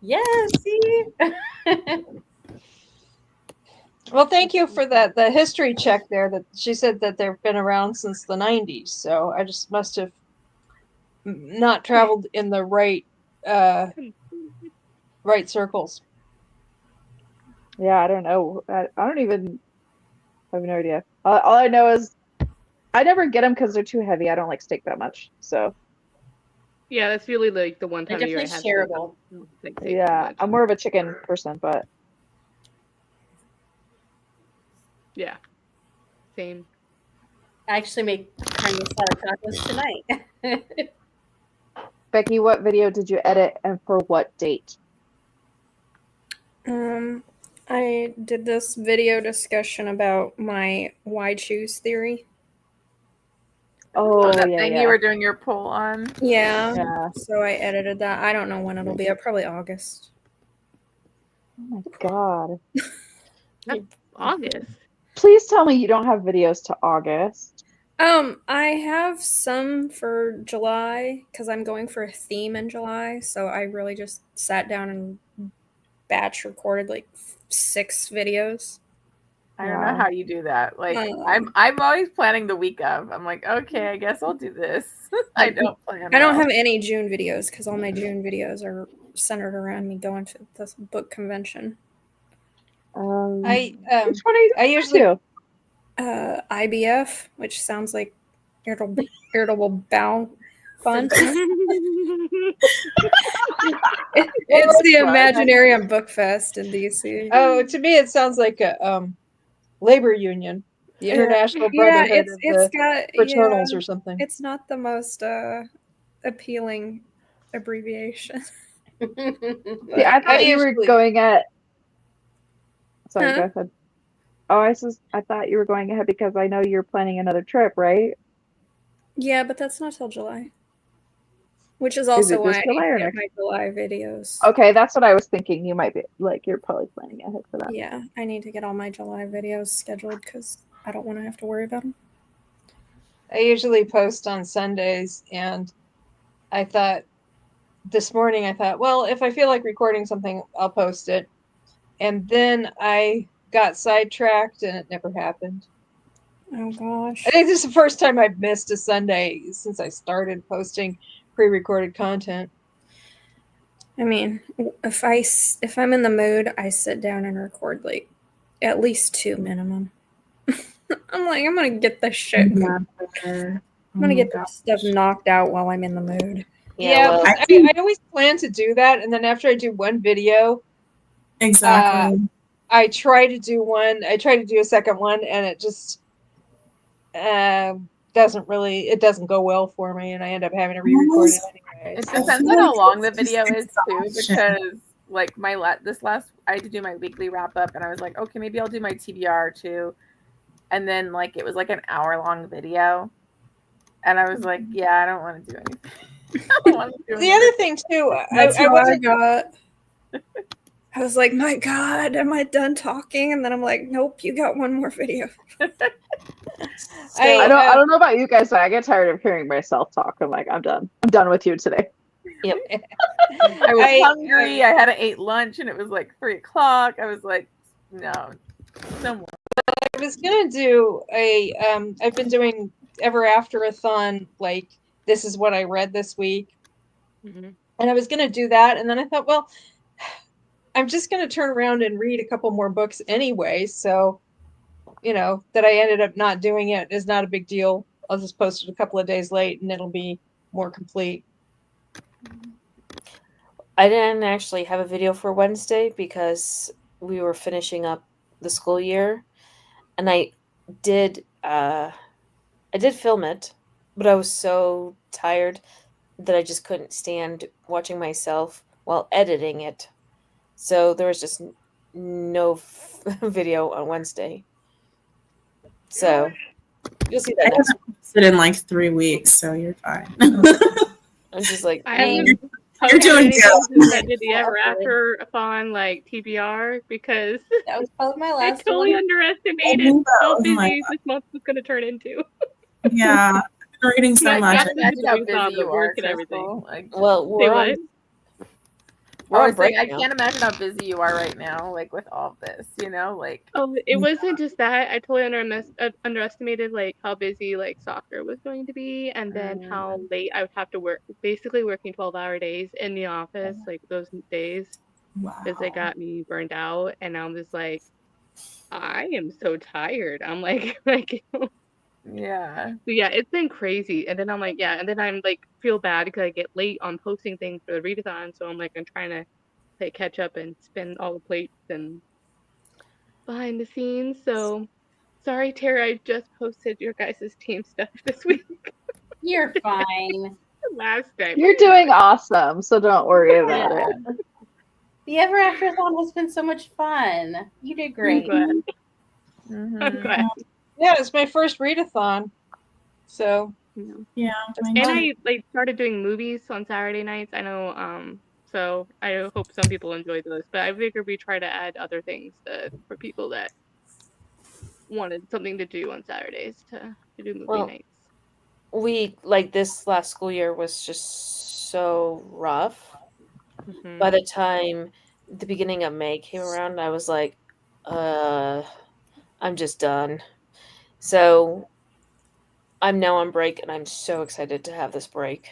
Yes, see. Well, thank you for the history check there. That she said that they've been around since the 90s. So I just must have not traveled in the right circles. Yeah, I don't know. I don't even I have no idea. All I know is I never get them because they're too heavy. I don't like steak that much. So Yeah, that's really like the one They're time a year I definitely have shareable. steak too yeah, much. I'm more of a chicken person, but Yeah. Same. I actually make carne asada tacos tonight. Becky, what video did you edit and for what date? I did this video discussion about my why choose theory. Oh, that yeah, thing yeah. you were doing your poll on. Yeah. So I edited that. I don't know when it'll be up. Probably August. Oh my God. August. Please tell me you don't have videos to August. I have some for July because I'm going for a theme in July. So I really just sat down and batch recorded like 6 videos. I don't know how you do that. Like I'm always planning the week of. I'm like, okay, I guess I'll do this. I don't plan. I don't have any June videos because all my June videos are centered around me going to this book convention. Which one are you I usually IBF, which sounds like irritable bowel fun. It's the Imaginarium Book Fest in DC. Oh, to me it sounds like a labor union, the International Brotherhood of the Fraternals or something. It's not the most appealing abbreviation. See, I thought you were going at. Sorry, go ahead. Oh, I thought you were going ahead because I know you're planning another trip, right? Yeah, but that's not till July. Which is also why I get my July videos. Okay, that's what I was thinking. You might be like you're probably planning ahead for that. Yeah, I need to get all my July videos scheduled because I don't want to have to worry about them. I usually post on Sundays, and I thought this morning, well, if I feel like recording something, I'll post it. And then I got sidetracked and it never happened. Oh gosh. I think this is the first time I've missed a Sunday since I started posting pre-recorded content. I mean, if I'm in the mood, I sit down and record like at least 2 minimum. I'm gonna get this shit. I'm gonna get this stuff knocked out while I'm in the mood. Yeah, I always plan to do that, and then after I do one video, exactly, I try to do a second one, and it just doesn't go well for me, and I end up having to re-record it anyway. It depends on how long the video is too, because like I had to do my weekly wrap up, and I was like, okay, maybe I'll do my TBR too, and then like it was like an hour-long video, and I was like, yeah, I don't want to do anything. The other thing too, I was like, my God, am I done talking? And then I'm like, nope, you got one more video. I don't know about you guys, but I get tired of hearing myself talk. I'm like, I'm done. I'm done with you today. Yep. I was hungry. I hadn't ate lunch, and it was like 3:00. I was like, no more. I was gonna do I've been doing Ever Afterathon, like this is what I read this week, and I was gonna do that, and then I thought, well, I'm just gonna turn around and read a couple more books anyway, so that I ended up not doing it is not a big deal. I'll just post it a couple of days late, and it'll be more complete. I didn't actually have a video for Wednesday because we were finishing up the school year, and I did film it, but I was so tired that I just couldn't stand watching myself while editing it. So there was just no video on Wednesday. So you'll see that next week. It in like 3 weeks, so you're fine. I'm just like, you're doing good. I did the Ever Afterathon like TBR because that was probably my last. I totally underestimated how busy this month was going to turn into. Yeah, I'm reading so much. I can't imagine how busy you are and everything. Well, I can't imagine how busy you are right now, like with all of this, like. Oh, it wasn't just that. I totally underestimated like how busy like soccer was going to be, and then how late I would have to work. Basically, working 12-hour days in the office, like those days, because they got me burned out, and I'm just like, I am so tired. I'm like. Yeah. So yeah, it's been crazy. And then I'm like, and then I'm like feel bad because I get late on posting things for the readathon. So I'm like, I'm trying to like catch up and spin all the plates and behind the scenes. So sorry, Tara, I just posted your guys' team stuff this week. You're fine. Last time. You're doing awesome, so don't worry about it. The Ever Afterathon has been so much fun. You did great. I'm glad. Yeah, it's my first readathon. So yeah. And I like started doing movies on Saturday nights. I know, so I hope some people enjoy those. But I figured we try to add other things for people that wanted something to do on Saturdays to do movie Well, nights. we this last school year was just so rough. Mm-hmm. By the time the beginning of May came around, I was like, I'm just done. So I'm now on break, and I'm so excited to have this break.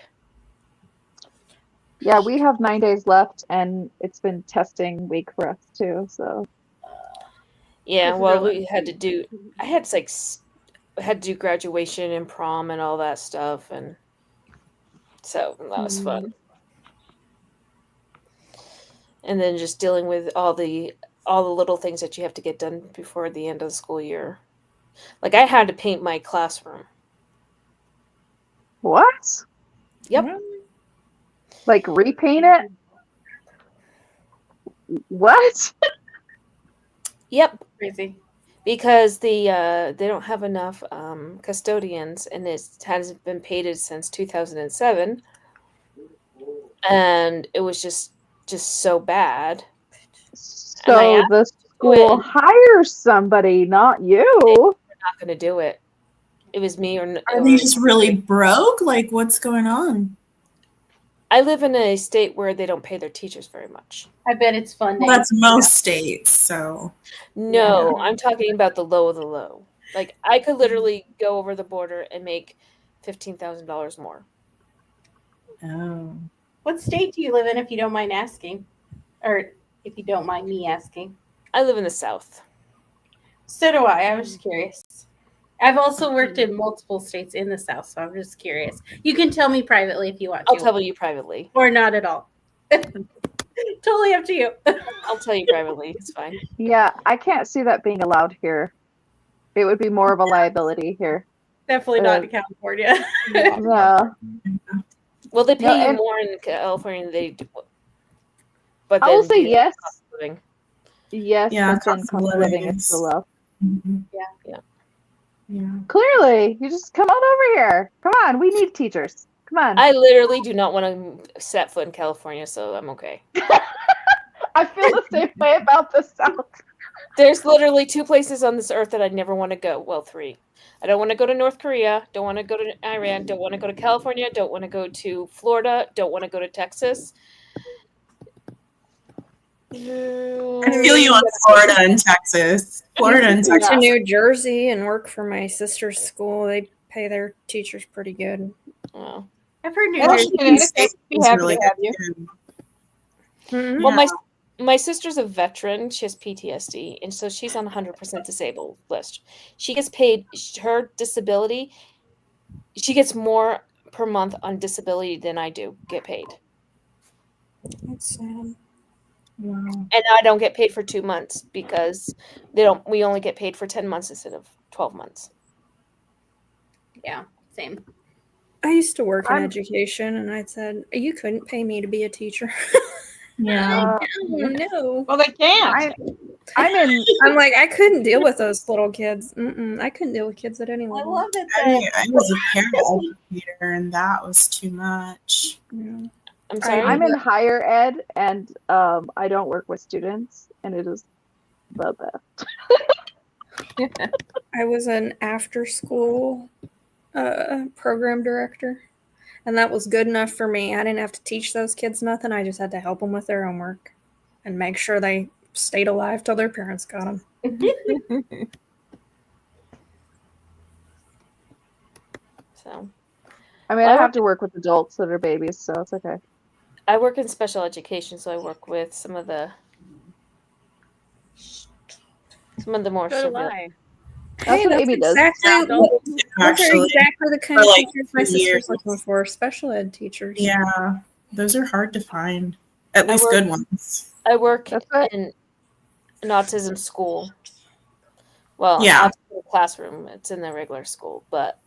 Yeah, we have 9 days left, and it's been testing week for us too. So Yeah, This is well, our we last had to week. do. I had to had to do graduation and prom and all that stuff, and so that was fun. And then just dealing with all the little things that you have to get done before the end of the school year. Like I had to paint my classroom. what? Yep. Like repaint it? What? Yep. Crazy. Because they don't have enough custodians, and it hasn't been painted since 2007, and it was just so bad. And I So asked the them to do it, school and hires somebody, not you. they're not going to do it. It was me or Are they just really broke? Like, what's going on? I live in a state where they don't pay their teachers very much. I bet it's funding. Well, that's most states, so. No, I'm talking about the low of the low. Like I could literally go over the border and make $15,000 more. Oh. What state do you live in, if you don't mind asking? Or if you don't mind me asking? I live in the South. So do I. I was just curious. I've also worked in multiple states in the South, so I'm just curious. You can tell me privately if you want to. I'll tell you privately. Or not at all. Totally up to you. I'll tell you privately. It's fine. Yeah, I can't see that being allowed here. It would be more of a liability here. Definitely not in California. No. Well, they pay No, you and- more in California than they do. But I will then say the yes. cost of living. Yes, Yeah, but then cost of living is so low. Yeah. Clearly, you just come on over here. Come on, we need teachers. Come on. I literally do not want to set foot in California, so I'm okay. I feel the same way about the South. There's literally 2 places on this earth that I never want to go. Well, 3. I don't want to go to North Korea. Don't want to go to Iran. Don't want to go to California. Don't want to go to Florida. Don't want to go to Texas. I feel you on Florida and Texas. Florida and Texas. To New Jersey and work for my sister's school. They pay their teachers pretty good. Oh. I've heard New Washington Jersey. State be is happy really to have good, you. Mhm. Well, my sister's a veteran. She has PTSD, and so she's on 100% disabled list. She gets paid her disability. She gets more per month on disability than I do get paid, That's sad. Wow. and I don't get paid for 2 months because they don't. We only get paid for 10 months instead of 12 months. Yeah, same. I used to work in education, and I said, you couldn't pay me to be a teacher. Yeah. No. Well, they can't. I'm like, I couldn't deal with those little kids. I couldn't deal with kids at any I level. love it. I was a parent educator, and that was too much. Yeah. I'm sorry. I'm in higher ed, and I don't work with students, and it is the best. I was an after-school program director, and that was good enough for me. I didn't have to teach those kids nothing. I just had to help them with their homework and make sure they stayed alive till their parents got them. So, I mean, I have to work with adults that are babies, so it's okay. I work in special education, so I work with some of the more So do severe. I. That's what Amy does. Exactly, those are Actually, exactly the kind for of like teachers my 3 years. sister's looking for. Special ed teachers. Yeah, those are hard to find. At least work- good ones. I work That's right. in an autism school. Well, Yeah. autism classroom. It's in the regular school, but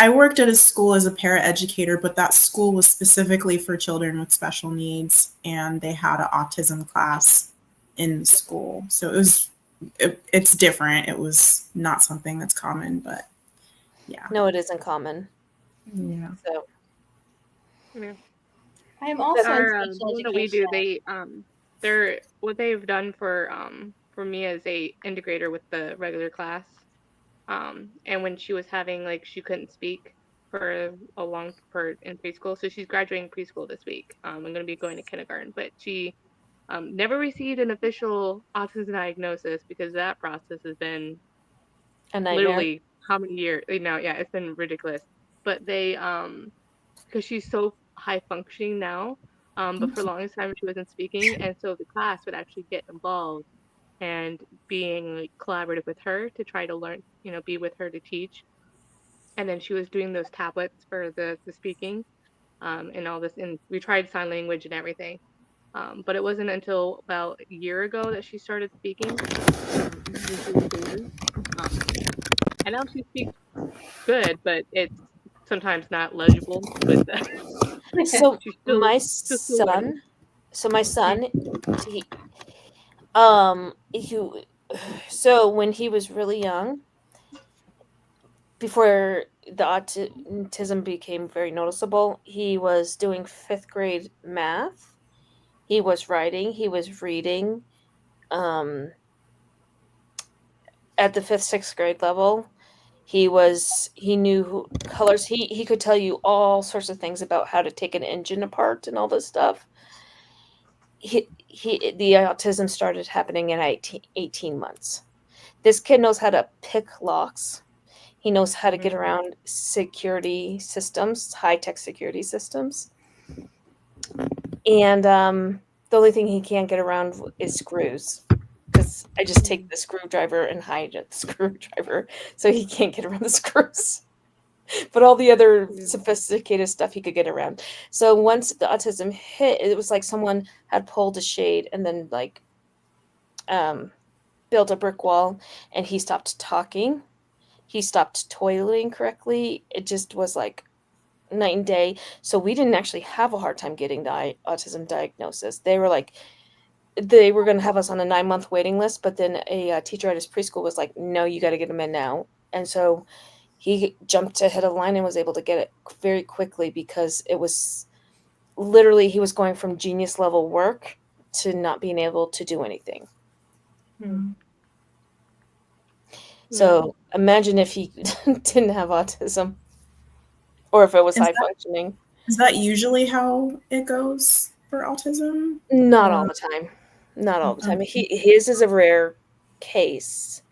I worked at a school as a paraeducator, but that school was specifically for children with special needs, and they had an autism class in the school. So it's different. It was not something that's common, but yeah. no, it isn't common. Yeah. So I am also Our in special one that we do, education. they're what they've done for for me as a integrator with the regular class. And when she was having like she couldn't speak for a long for in preschool, so she's graduating preschool this week. I'm going to be going to kindergarten, but she never received an official autism diagnosis because that process has been A nightmare. literally how many years? Yeah, it's been ridiculous. But they because she's so high functioning now, but for the longest time she wasn't speaking, and so the class would actually get involved and being like collaborative with her to try to learn, be with her to teach. And then she was doing those tablets for the speaking, and all this, and we tried sign language and everything. But it wasn't until about a year ago that she started speaking, when she was a baby. Um, and now she speaks good, but it's sometimes not legible with the So she's my still learning. son, so my Mm. son, he, he, so when he was really young, before the autism became very noticeable, he was doing fifth grade math. He was writing. He was reading. Um, at the fifth, sixth grade level, he knew colors. He could tell you all sorts of things about how to take an engine apart and all this stuff. The autism started happening in 18 months. This kid knows how to pick locks. He knows how to get around security systems, high-tech security systems. And the only thing he can't get around is screws. Because I just take the screwdriver and hide the screwdriver, so he can't get around the screws. But all the other sophisticated stuff he could get around. So once the autism hit, it was like someone had pulled a shade and then like built a brick wall, and he stopped talking. He stopped toileting correctly. It just was like night and day. So we didn't actually have a hard time getting the autism diagnosis. They were going to have us on a 9-month waiting list, but then a teacher at his preschool was like, no, you got to get him in now. And so he jumped ahead of the line and was able to get it very quickly, because it was literally, he was going from genius level work to not being able to do anything. So imagine if he didn't have autism, or if it was high functioning. Is that usually how it goes for autism? Not all the time. Not all the time. His is a rare case.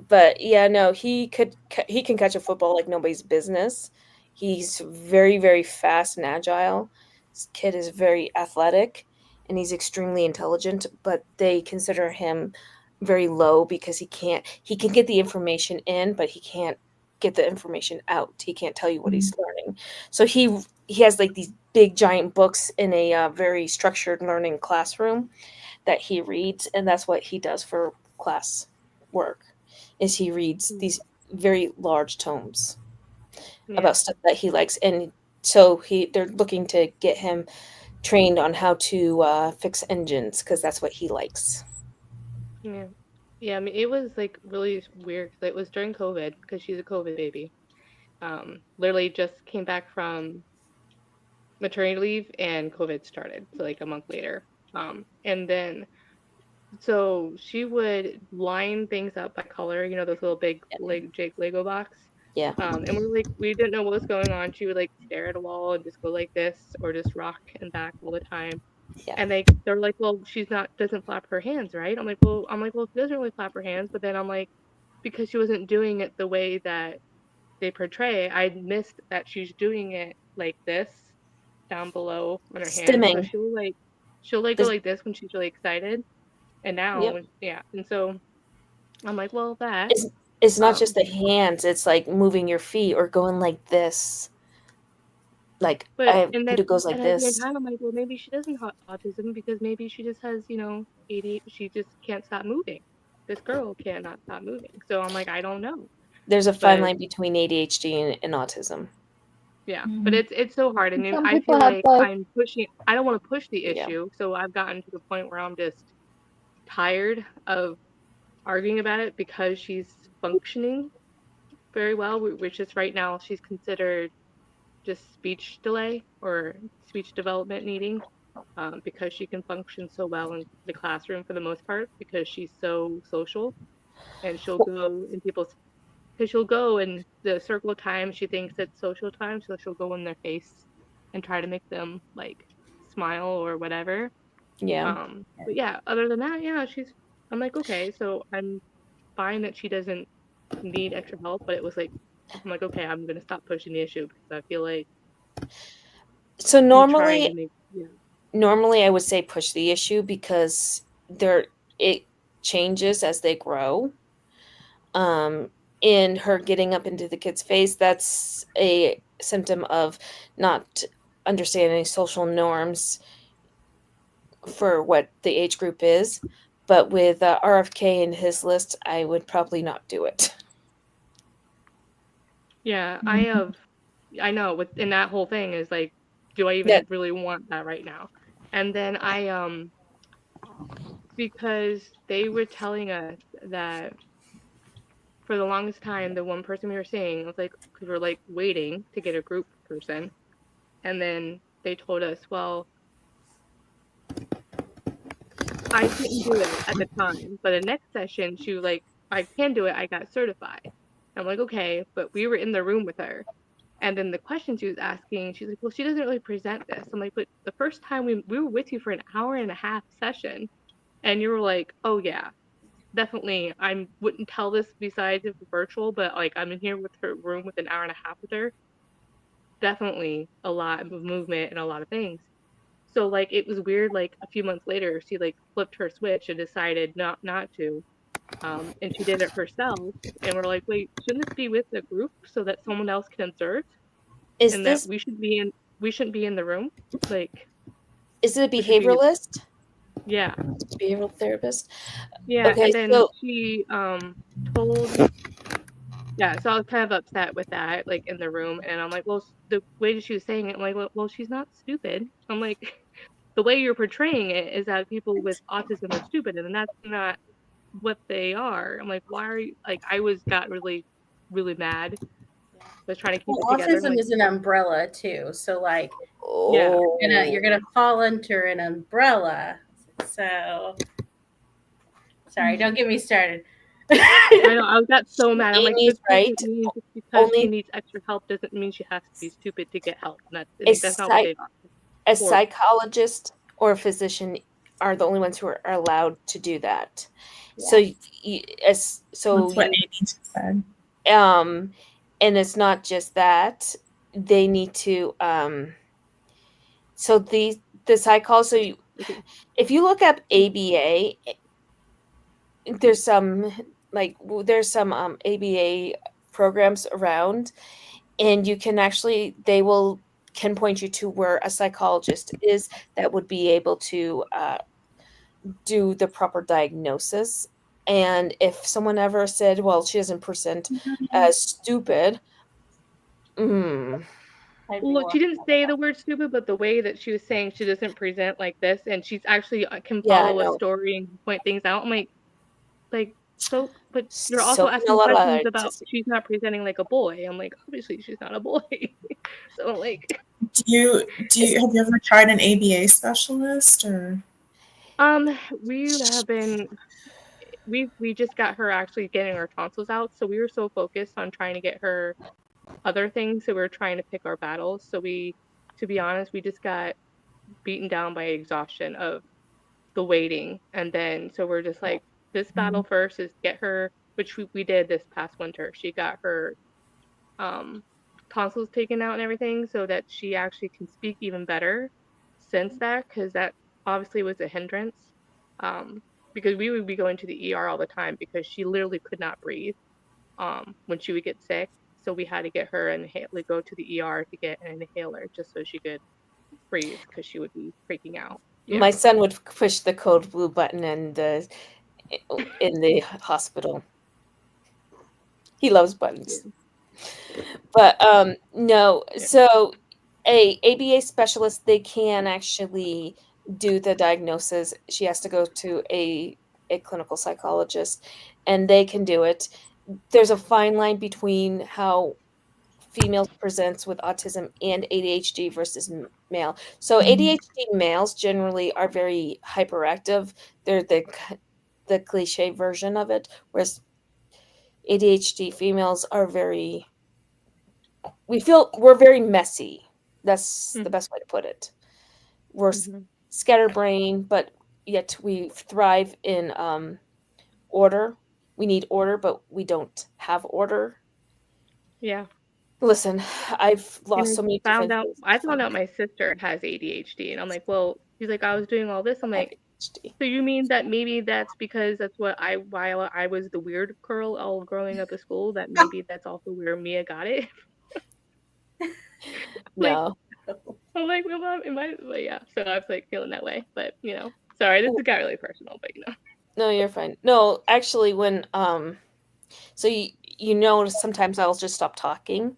But yeah, no, he can catch a football like nobody's business. He's very, very fast and agile. This kid is very athletic, and he's extremely intelligent, but they consider him very low because he can get the information in, but he can't get the information out. He can't tell you what he's learning. So he has like these big giant books in a very structured learning classroom that he reads, and that's what he does for class work. Is he reads these very large tomes about stuff that he likes, and so they're looking to get him trained on how to fix engines, because that's what he likes. Yeah, I mean, it was like really weird because it was during COVID, because she's a COVID baby. Literally just came back from maternity leave and COVID started, so like a month later. And then so she would line things up by color, those little big Jake Lego box. Yeah. And we didn't know what was going on. She would like stare at a wall and just go like this, or just rock and back all the time. Yeah. And they're like, well, doesn't flap her hands, right? I'm like, well, she doesn't really flap her hands, but then I'm like, because she wasn't doing it the way that they portray, I missed that she's doing it like this down below on her hand. So Stimming. she'll go like this when she's really excited. And now, and so I'm like, well, that it's not just the hands, it's like moving your feet or going like this. Like, it goes like at the this. same time, I'm like, well, maybe she doesn't have autism, because maybe she just has, ADHD. She just can't stop moving. This girl cannot stop moving. So I'm like, I don't know. There's a fine line between ADHD and autism. Yeah, but it's so hard, and Some I people feel have like both. I'm pushing. I don't want to push the issue, so I've gotten to the point where I'm just tired of arguing about it, because she's functioning very well, which is right now she's considered just speech delay or speech development needing. because she can function so well in the classroom for the most part because she's so social, and she'll go in people's because she'll go in the circle of time she thinks it's social time, so she'll go in their face and try to make them like smile or whatever. Yeah. But yeah, other than that, yeah, I'm like, okay, so I'm fine that she doesn't need extra help, but it was like, I'm like, okay, I'm gonna stop pushing the issue because I feel like So you trying normally, to make, yeah. I would say push the issue because it changes as they grow. In her getting up into the kid's face, that's a symptom of not understanding social norms for what the age group is. But with RFK and his list, I would probably not do it. Yeah, I know within that whole thing is like, do I Yeah. even really want that right now? And then because they were telling us that for the longest time, the one person we were seeing was like, because we're like waiting to get a group person, and then they told us, well, I couldn't do it at the time, but the next session, she was like, I can do it. I got certified. I'm like, okay, but we were in the room with her. And then the question she was asking, she's like, well, she doesn't really present this. I'm like, but the first time we were with you for an hour and a half session, and you were like, oh yeah, definitely. I wouldn't tell this besides if virtual, but like I'm in here with her room with an hour and a half with her. Definitely a lot of movement and a lot of things. So like it was weird. Like a few months later, she like flipped her switch and decided not to. And she did it herself. And we're like, wait, shouldn't this be with the group so that someone else can observe? Is And that this we shouldn't be in the room. Like is it a we should be behavioralist? yeah. Behavioral therapist? Yeah. Okay, And then so she told yeah, so I was kind of upset with that, like in the room, and I'm like, well, the way that she was saying it, I'm like, well, she's not stupid. I'm like, the way you're portraying it is that people with autism are stupid, and that's not what they are. I'm like, why are you like? Got really, really mad. I was trying to keep Well, it together. I'm autism like, is an umbrella too. So like yeah, you're gonna fall under an umbrella. So sorry, don't get me started. I know. I got so mad. I'm like, Amy's this right. doesn't mean just because she Only needs extra help doesn't mean she has to be stupid to get help. And a, that's not what psych- they are. a Or psychologist or a physician are the only ones who are allowed to do that. Yeah. So as so That's what Amy just said. and it's not just that they need to so the psychology, so if you look up ABA, there's some ABA programs around, and you can actually can point you to where a psychologist is that would be able to do the proper diagnosis. And if someone ever said, well, she doesn't present as stupid, Look, she didn't say the word stupid, but the way that she was saying she doesn't present like this, and she's actually can yeah, I follow a know. story and point things out. I'm like, so, but you're So also can a asking lot of questions other about she's not presenting like a boy. I'm like, obviously she's not a boy. So like, have you ever tried an ABA specialist or? we have been we just got her actually getting her tonsils out, so we were so focused on trying to get her other things, so we were trying to pick our battles. So to be honest, we just got beaten down by exhaustion of the waiting, and then so we're just like, this battle first is get her, which we did this past winter. She got her um tonsils taken out and everything so that she actually can speak even better since that, because that obviously was a hindrance, um because we would be going to the ER all the time because she literally could not breathe when she would get sick. So we had to get her and like, go to the ER to get an inhaler just so she could breathe because she would be freaking out. Yeah. My son would push the code blue button in the hospital. He loves buttons. But no, Yeah. so a ABA specialist, they can actually do the diagnosis. She has to go to a clinical psychologist, and they can do it. There's a fine line between how females presents with autism and ADHD versus male. So ADHD males generally are very hyperactive. They're the cliche version of it, whereas ADHD females are we're very messy. That's the best way to put it. We're scatterbrained, but yet we thrive in order. We need order, but we don't have order. Yeah. Listen, I've lost so many different things. I found out my sister has ADHD, and I'm like, well, she's like, I was doing all this. I'm like, so you mean that maybe that's because that's while I was the weird girl all growing up at school, that maybe that's also where Mia got it? No. I'm like, well, Mom, but yeah. So I was like feeling that way, but sorry, this got really personal, but No, you're fine. No, actually, when so sometimes I'll just stop talking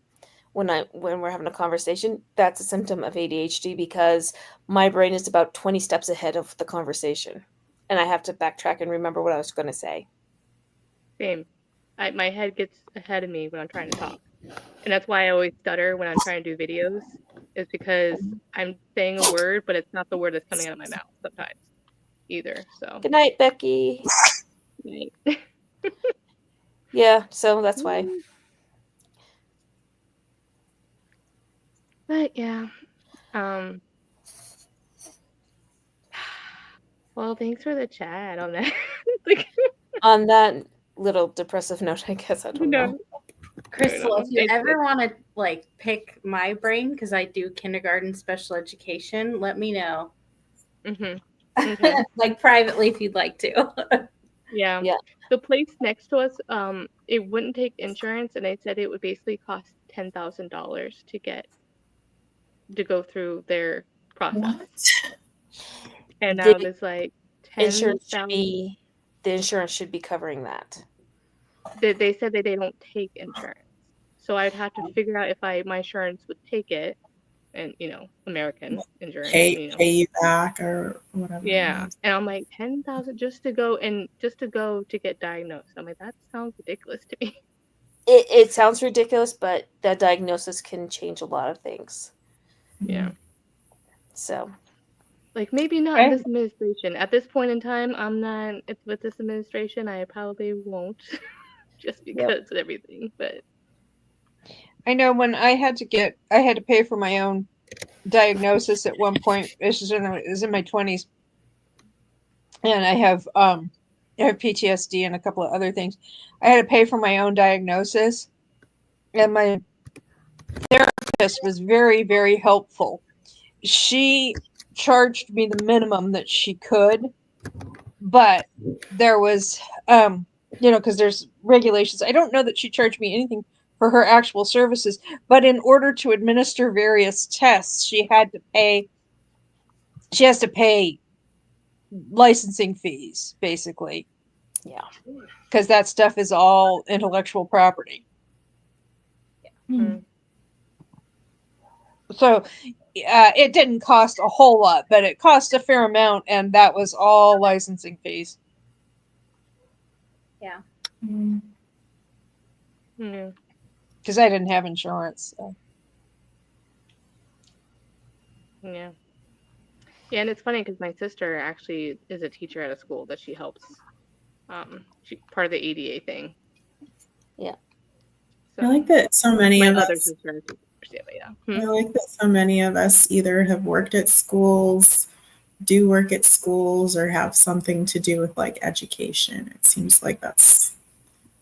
when we're having a conversation. That's a symptom of ADHD because my brain is about 20 steps ahead of the conversation, and I have to backtrack and remember what I was going to say. Same. My head gets ahead of me when I'm trying to talk, and that's why I always stutter when I'm trying to do videos. Is because I'm saying a word, but it's not the word that's coming out of my mouth sometimes either. So good night, Becky. Good night. Yeah, so that's why. But yeah, well, thanks for the chat on that. On that little depressive note, I guess I don't know. Crystal, if you ever want to like pick my brain because I do kindergarten special education, let me know. Okay. Like privately, if you'd like to. Yeah. The place next to us, it wouldn't take insurance, and they said it would basically cost $10,000 to go through their process. What? And I was like, the insurance should be covering that. They said that they don't take insurance, so I'd have to figure out if my insurance would take it, and American insurance, pay you back or whatever. Yeah, and I'm like 10,000 just to go to get diagnosed. I'm like, that sounds ridiculous to me. It sounds ridiculous, but that diagnosis can change a lot of things. Yeah. So, like maybe not in this administration. At this point in time, I'm not with this administration. I probably won't, just because of everything. But I know when I had to pay for my own diagnosis at one point. This is when I was in my 20s, and I have PTSD and a couple of other things. I had to pay for my own diagnosis, and my therapist was very, very helpful. She charged me the minimum that she could, but there was because there's regulations. I don't know that she charged me anything for her actual services, but in order to administer various tests, she has to pay licensing fees, basically. Yeah. Because that stuff is all intellectual property. Yeah. So it didn't cost a whole lot, but it cost a fair amount, and that was all licensing fees. Yeah. Because I didn't have insurance. So. Yeah. Yeah, and it's funny because my sister actually is a teacher at a school that she helps. She's part of the ADA thing. Yeah. So, I like that so many of us. I like that so many of us either have worked at schools, do work at schools, or have something to do with like education. It seems like that's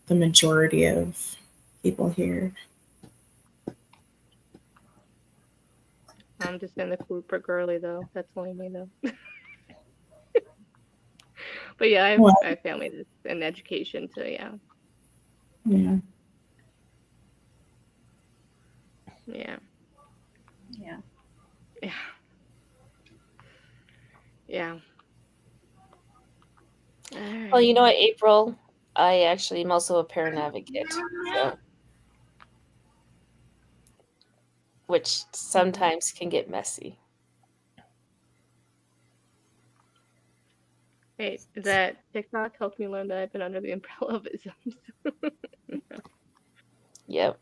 the majority of people here. I'm just in the corporate girly though. That's only me though. But yeah, I have family that's in education, so yeah. Yeah. Yeah. Yeah. Yeah. Yeah. Well, you know what, April? I actually am also a parent advocate, so, which sometimes can get messy. Hey, that TikTok helped me learn that I've been under the umbrella of isms. Yep.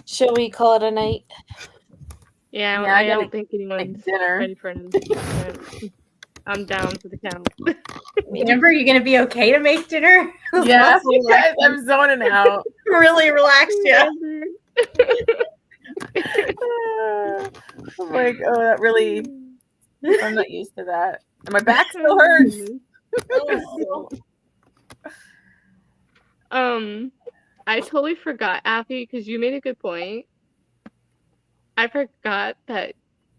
Shall we call it a night? Yeah, Yeah, I I gotta don't think anyone's dinner. ready for another. I'm down for the count. Amber, are you gonna be okay to make dinner? Yeah, I'm zoning out. Really relaxed, yeah. I'm like, oh, that really. I'm not used to that. And my back still hurts. I totally forgot, Affy, because you made a good point. I forgot that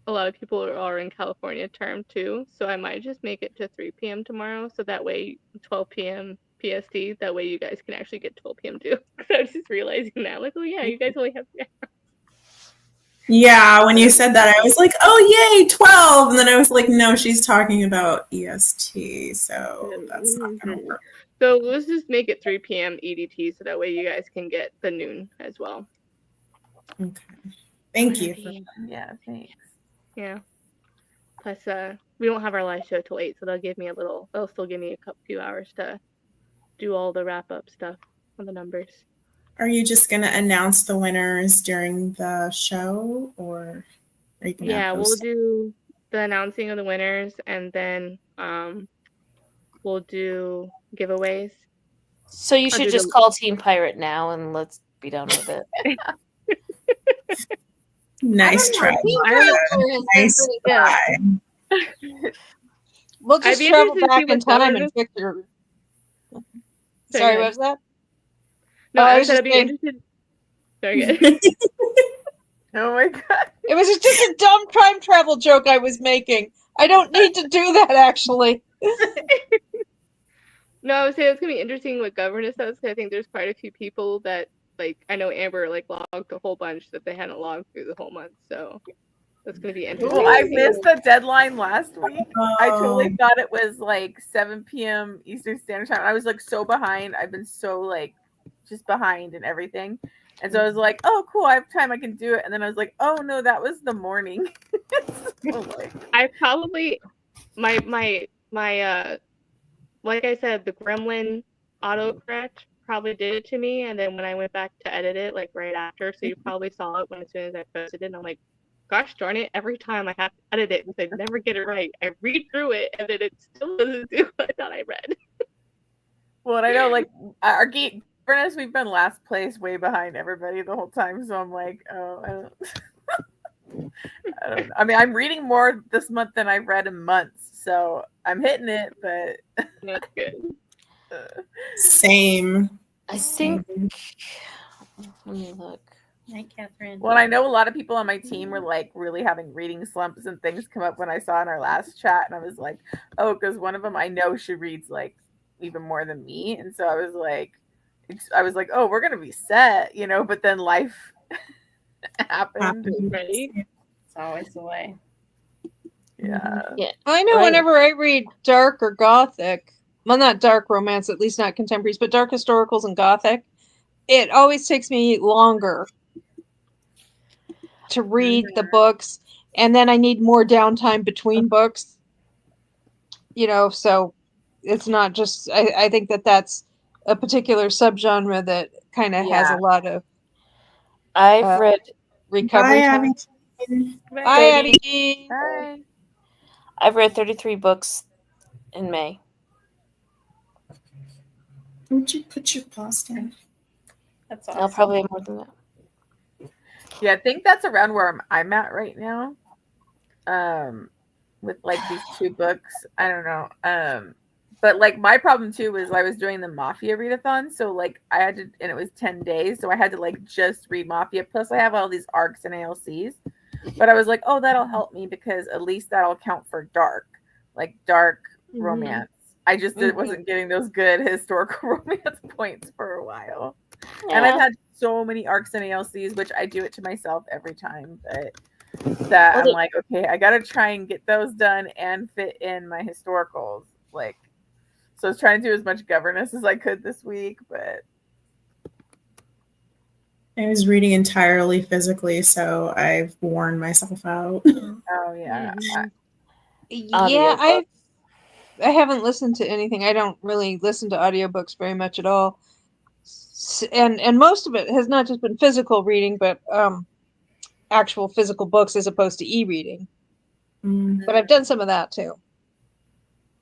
a lot of people are in California term too, so I might just make it to 3 p.m. tomorrow, so that way 12 p.m. PST, that way you guys can actually get 12 p.m. too. I was just realizing now, like, oh yeah, you guys only have 3 hours. Yeah, when you said that, I was like, oh, yay, 12. And then I was like, no, she's talking about EST, so that's not going to work. So let's just make it 3 p.m. EDT, so that way you guys can get the noon as well. Okay. Thank you. Yeah, thanks. Yeah. Plus, we don't have our live show till 8, so they'll still give me a few hours to do all the wrap-up stuff on the numbers. Are you just going to announce the winners during the show, or are you going to we'll do the announcing of the winners, and then we'll do giveaways. So you should just call Team Pirate now and let's be done with it. Nice try. Nice try. We'll just travel back in time and fix your. Sorry, what was that? No, I said I'd be interested. Sorry, guys. Oh my god! It was just a dumb time travel joke I was making. I don't need to do that, actually. No, I would say it's gonna be interesting what governance does. Because I think there's quite a few people that, like, I know Amber logged a whole bunch that they hadn't logged through the whole month. So that's gonna be interesting. Well, I missed the deadline last week. I totally thought it was like 7 p.m. Eastern Standard Time. I was like so behind. I've been so like just behind and everything. And so I was like, oh, cool, I have time, I can do it. And then I was like, oh, no, that was the morning. So, like, I probably, my like I said, the Gremlin autocorrect probably did it to me. And then when I went back to edit it, like right after, so you probably saw it as soon as I posted it. And I'm like, gosh darn it, every time I have to edit it because I never get it right. I read through it and then it still doesn't do what I thought I read. Well, and I know, like, our geek. We've been last place, way behind everybody the whole time. So I'm like, oh, I don't know. I mean, I'm reading more this month than I've read in months, so I'm hitting it, but that's good. Same. I think. Let me look. Hi, Catherine. Well, I know a lot of people on my team were like really having reading slumps and things come up when I saw in our last chat, and I was like, oh, because one of them I know she reads like even more than me, and so I was like, oh, we're gonna be set, you know, but then life happened. Right? It's always the way. Yeah. I know whenever I read dark or gothic, well, not dark romance, at least not contemporaries, but dark historicals and gothic, it always takes me longer to read the books, and then I need more downtime between books, you know, so it's not just, I think that's a particular subgenre that kind of has a lot of I've read recovery time. Bye, Abby. Bye. I've read 33 books in May. Would you put your paws down? That's awesome. I'll probably have more than that. Yeah, I think that's around where I'm at right now. With like these 2 books. I don't know. But like my problem too was I was doing the Mafia readathon, so like I had to, and it was 10 days, so I had to like just read Mafia. Plus I have all these arcs and ALCs. But I was like, oh, that'll help me because at least that'll count for dark romance. I just wasn't getting those good historical romance points for a while. Yeah. And I've had so many arcs and ALCs, which I do it to myself every time, but I'm like, okay, I gotta try and get those done and fit in my historicals. Like, so I was trying to do as much governance as I could this week, but I was reading entirely physically, so I've worn myself out. Oh yeah. Yeah, I haven't listened to anything. I don't really listen to audiobooks very much at all. and most of it has not just been physical reading, but actual physical books as opposed to e-reading. But I've done some of that too,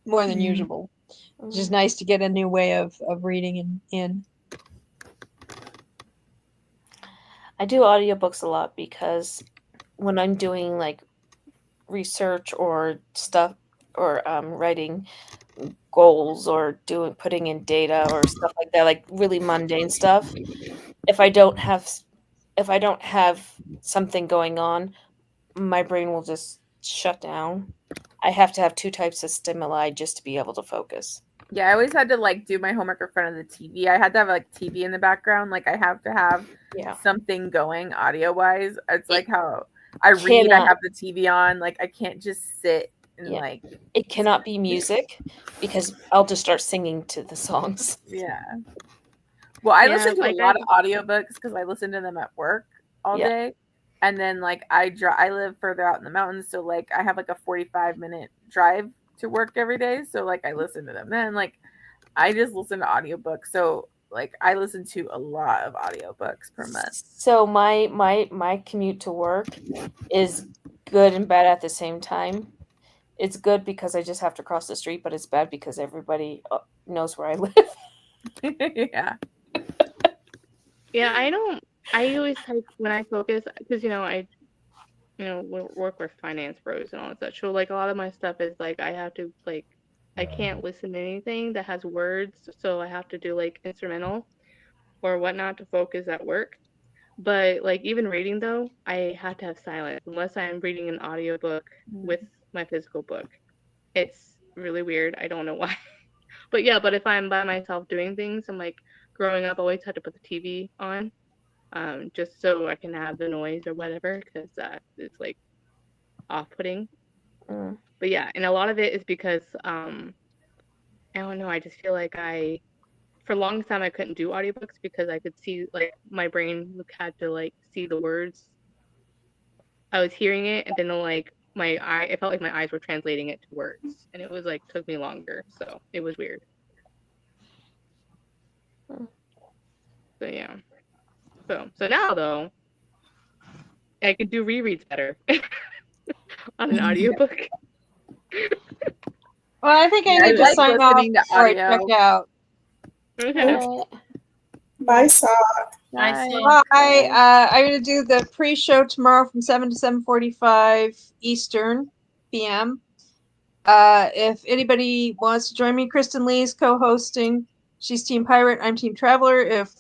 more than usual. It's just nice to get a new way of reading in. I do audiobooks a lot because when I'm doing like research or stuff or writing goals or putting in data or stuff like that, like really mundane stuff, if I don't have something going on, my brain will just shut down. I have to have 2 types of stimuli just to be able to focus. Yeah, I always had to like do my homework in front of the TV. I had to have like TV in the background. Like I have to have something going audio wise. It's like how I read, I have the TV on. Like I can't just sit and like. It cannot be music because I'll just start singing to the songs. Yeah. Well, I listen to a lot of audiobooks because I listen to them at work all day. And then like I live further out in the mountains, so like I have like a 45-minute drive to work every day, so like I listen to them. Then like I just listen to audiobooks, so like I listen to a lot of audiobooks per month. So my commute to work is good and bad at the same time. It's good because I just have to cross the street, but it's bad because everybody knows where I live. Yeah. Yeah, I always type when I focus because I work with finance pros and all of that. So like a lot of my stuff is like I have to like I can't listen to anything that has words, so I have to do like instrumental or whatnot to focus at work. But like even reading though, I have to have silence unless I'm reading an audiobook with my physical book. It's really weird. I don't know why. But if I'm by myself doing things, I'm like growing up, I always had to put the TV on. Just so I can have the noise or whatever, because it's like off-putting. But yeah, and a lot of it is because I don't know. I just feel like for a long time I couldn't do audiobooks because I could see like my brain had to like see the words. I was hearing it, and then like it felt like my eyes were translating it to words, and it was like took me longer, so it was weird. So yeah. So now though, I could do rereads better on an audiobook. Well, I think I need to sign off before I check out. Okay. Bye, Sock. Bye. I'm going to do the pre-show tomorrow from 7 to 7:45 Eastern PM. If anybody wants to join me, Kristen Lee's co-hosting. She's Team Pirate. I'm Team Traveler. If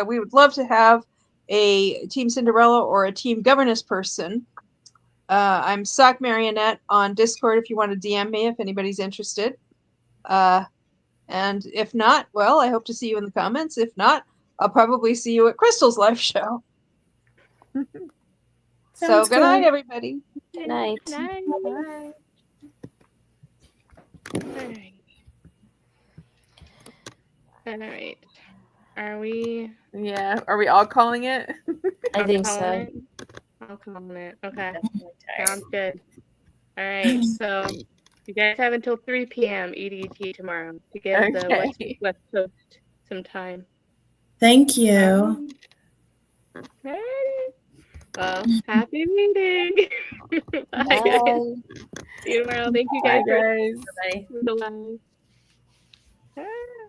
we would love to have a Team Cinderella or a Team Governess person. I'm Sock Marionette on Discord if you want to DM me if anybody's interested. And if not, well, I hope to see you in the comments. If not, I'll probably see you at Crystal's live show. So good night, everybody. Good night. Night. Bye. All right. Are we? Yeah. Are we all calling it? I think so. I'll call it. Okay. Sounds good. All right. So you guys have until 3 p.m. EDT tomorrow to give the West Coast some time. Thank you. Okay. Well, happy reading. Bye, guys. See you tomorrow. Thank you guys. Bye, guys. Bye. Bye.